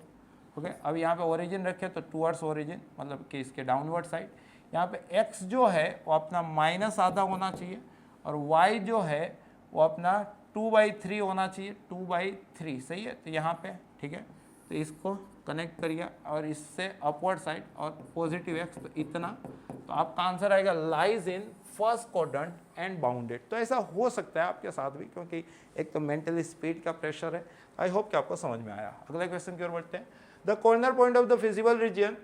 ओके। अब यहाँ पे ओरिजिन रखे तो टुवर्ड्स ओरिजिन, मतलब कि इसके डाउनवर्ड साइड। यहाँ पे x जो है वो अपना -आधा होना चाहिए, और y जो है वो अपना 2/3 होना चाहिए, 2/3, सही है। तो यहाँ पे ठीक है, तो इसको कनेक्ट करिए, और इससे अपवर्ड साइड और पॉजिटिव x, तो इतना, तो आपका आंसर आएगा lies in first quadrant and bounded. तो ऐसा हो सकता है आपके साथ भी, क्योंकि एक तो मेंटली स्पीड का प्रेशर है। आई होप कि आपको समझ में आया। अगले क्वेश्चन की ओर बढ़ते हैं। The corner point of the feasible region,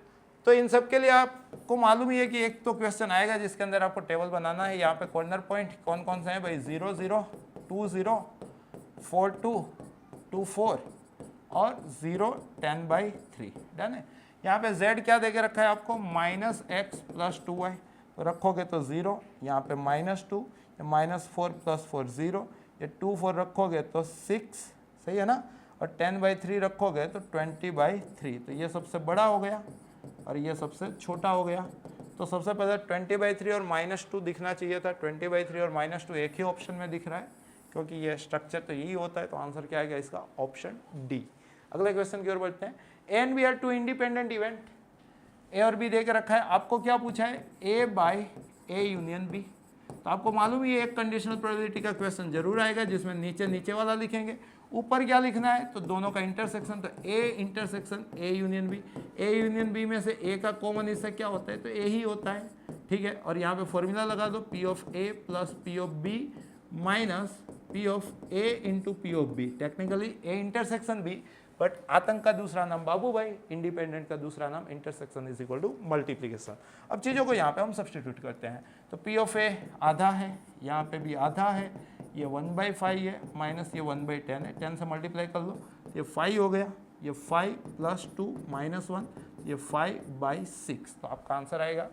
तो इन सब के लिए आपको मालूम ही है कि एक तो क्वेश्चन आएगा जिसके अंदर आपको टेबल बनाना है। यहाँ पे कॉर्नर पॉइंट कौन कौन से हैं भाई, 0 0 2 0 4 2 2 4 और 0 10/3, डन है। यहाँ पे z क्या देके रखा है आपको, -x + 2y, तो रखोगे तो 0, यहाँ पे -2, -4 + 4 0, ये 2 4 रखोगे तो 6, सही है ना, और 10/3 रखोगे तो 20/3, तो ये सबसे बड़ा हो गया और ये सबसे छोटा हो गया। तो सबसे पहले 20/3 और -2 दिखना चाहिए था, 20/3 और -2 एक ही ऑप्शन में दिख रहा है, क्योंकि ये स्ट्रक्चर तो यही होता है। तो आंसर क्या आएगा इसका, ऑप्शन डी। अगले क्वेश्चन की ओर बढ़ते हैं। A and B are two independent event, A और बी दे के रखा है, आपको क्या पूछा है, ए बाय ए यूनियन बी। तो आपको मालूम ही है एक कंडीशनल प्रोबेबिलिटी का क्वेश्चन जरूर आएगा जिसमें नीचे नीचे वाला लिखेंगे, ऊपर क्या लिखना है, तो दोनों का इंटरसेक्शन, तो a intersection a union b. A union b में से ए का कॉमन हिस्सा क्या होता है, तो ए ही होता है, ठीक है। और यहाँ पे फॉर्मूला लगा दो, P of A plus P of B minus P of A into P of B. Technically A intersection B, but आतंक का दूसरा नाम बाबू भाई, इंडिपेंडेंट का दूसरा नाम intersection is equal to multiplication. अब चीज़ों को यहाँ पे हम सब्सटीट्यूट करते हैं, तो पी ऑफ ए आधा है, यहाँ पे भी आधा है, ये 1/5 है, माइनस ये 1/10 है, 10 से मल्टीप्लाई कर लो, ये 5 हो गया, ये 5 + 2 - 1, ये 5/6, तो आपका आंसर आएगा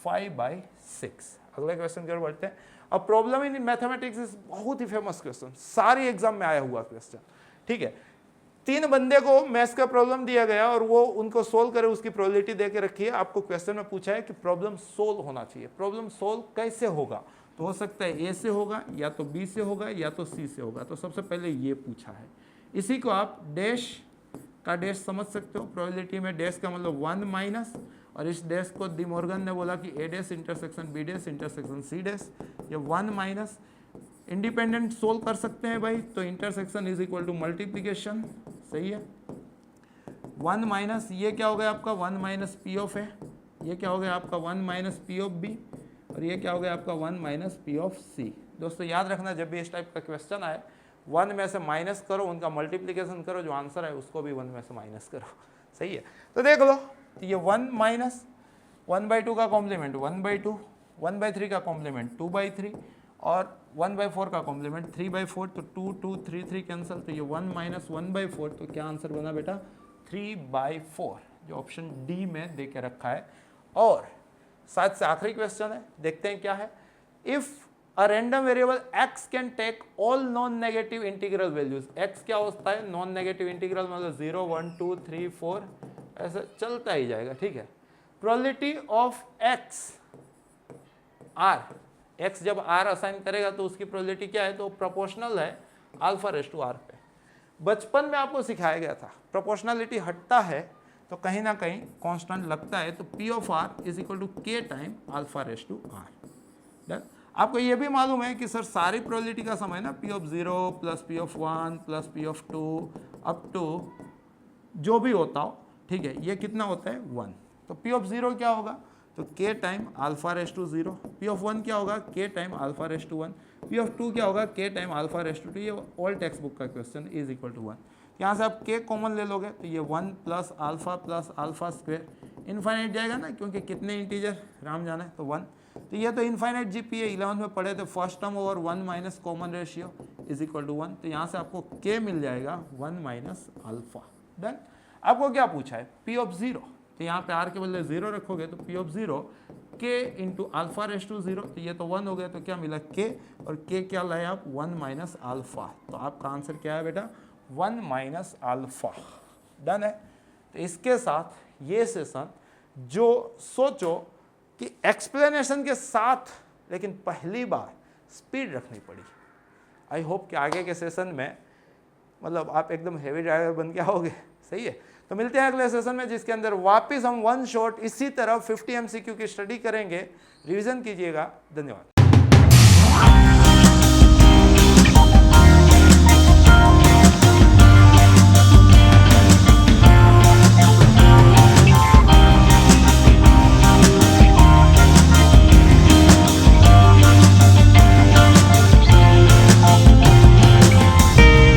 5/6। अगले क्वेश्चन की ओर बढ़ते हैं। अब प्रॉब्लम इन मैथमेटिक्स इज बहुत ही फेमस क्वेश्चन, सारी एग्जाम में आया हुआ क्वेश्चन, ठीक है। 3 बंदे को मैथ्स का प्रॉब्लम दिया गया और वो उनको सोल्व करे, उसकी प्रोबेबिलिटी दे के रखी है। आपको क्वेश्चन में पूछा है कि प्रॉब्लम सोल्व होना चाहिए, प्रॉब्लम सोल्व कैसे होगा, तो हो सकता है ए से होगा, या तो बी से होगा, या तो सी से होगा। तो सबसे पहले ये पूछा है, इसी को आप डैश का डैश समझ सकते हो। प्रोबेबिलिटी में डैश का मतलब 1 माइनस, और इस डैश को डी मॉर्गन ने बोला कि A dash intersection B dash intersection C dash, ये 1 माइनस। इंडिपेंडेंट सोल्व कर सकते हैं भाई, तो intersection is equal to multiplication, सही है। 1 माइनस ये क्या हो गया आपका, 1 माइनस पी ऑफ ए, ये क्या हो गया आपका 1 माइनस पी ऑफ बी, और ये क्या हो गया आपका 1 माइनस पी ऑफ सी। दोस्तों याद रखना जब भी इस टाइप का क्वेश्चन आए 1 में से माइनस करो, उनका मल्टीप्लिकेशन करो, जो आंसर है उसको भी 1 में से माइनस करो। सही है, तो देख लो, तो ये 1 माइनस 1/2 का कॉम्प्लीमेंट 1/2, 1/3 का कॉम्प्लीमेंट 2/3 और 1/4 का कॉम्प्लीमेंट 3/4, तो 2 2 3 3 कैंसिल, तो ये 1 माइनस 1/4, तो क्या आंसर बना बेटा 3/4, जो ऑप्शन डी में दे के रखा है। और साथ से आखिरी क्वेश्चन है, देखते हैं क्या है। If a random variable x can take all non negative integral values, x क्या होता है नॉन नेगेटिव इंटीग्रल, मतलब 0 1 2 3 4 ऐसे चलता ही जाएगा, ठीक है। Probability of x r, x जब r असाइन करेगा तो उसकी प्रोबेबिलिटी क्या है, तो प्रोपोर्शनल है अल्फा रेज़ टू r पे। बचपन में आपको सिखाया गया था प्रोपोर्शनलिटी हटता है तो कहीं ना कहीं कांस्टेंट लगता है, तो P of r is equal to k time alpha raise to r। Done. आपको ये भी मालूम है कि सर सारी प्रोबेबिलिटी का सम है ना P of 0 plus P of 1 plus P of 2 up to जो भी होता हो, ठीक है, ये कितना होता है 1। तो P ऑफ 0 क्या होगा, तो k time alpha raise to 0, P of 1 क्या होगा k time alpha raise to 1, P of 2 क्या होगा k time alpha raise to 2, ये ऑल टेक्स्ट बुक का क्वेश्चन इज इक्वल टू 1। यहाँ से आप k कॉमन ले लोगे तो ये 1 प्लस अल्फा स्क्वायर इनफाइनाइट जाएगा ना, क्योंकि कितने इंटीजर राम जाना है, तो 1। तो ये तो इनफाइनाइट जीपी है, 11 में पढ़े थे, first term over 1 minus common ratio is equal to 1। तो यहाँ से आपको k मिल जाएगा 1 माइनस अल्फा। डन। आपको क्या पूछा है P ऑफ 0, तो यहाँ पे r के बदले 0 रखोगे तो P of 0 k into alpha raise to 0, तो ये तो 1 हो गया, तो क्या मिला k, और k क्या लाए आप 1 माइनस अल्फा। तो आपका आंसर क्या है बेटा 1 माइनस अल्फा। डन है। तो इसके साथ ये सेशन जो सोचो कि एक्सप्लेनेशन के साथ, लेकिन पहली बार स्पीड रखनी पड़ी। आई होप कि आगे के सेशन में मतलब आप एकदम हेवी ड्राइवर बन के आओगे। सही है, तो मिलते हैं अगले सेशन में, जिसके अंदर वापस हम वन शॉट इसी तरह 50 MCQ की स्टडी करेंगे। रिवीजन कीजिएगा। धन्यवाद।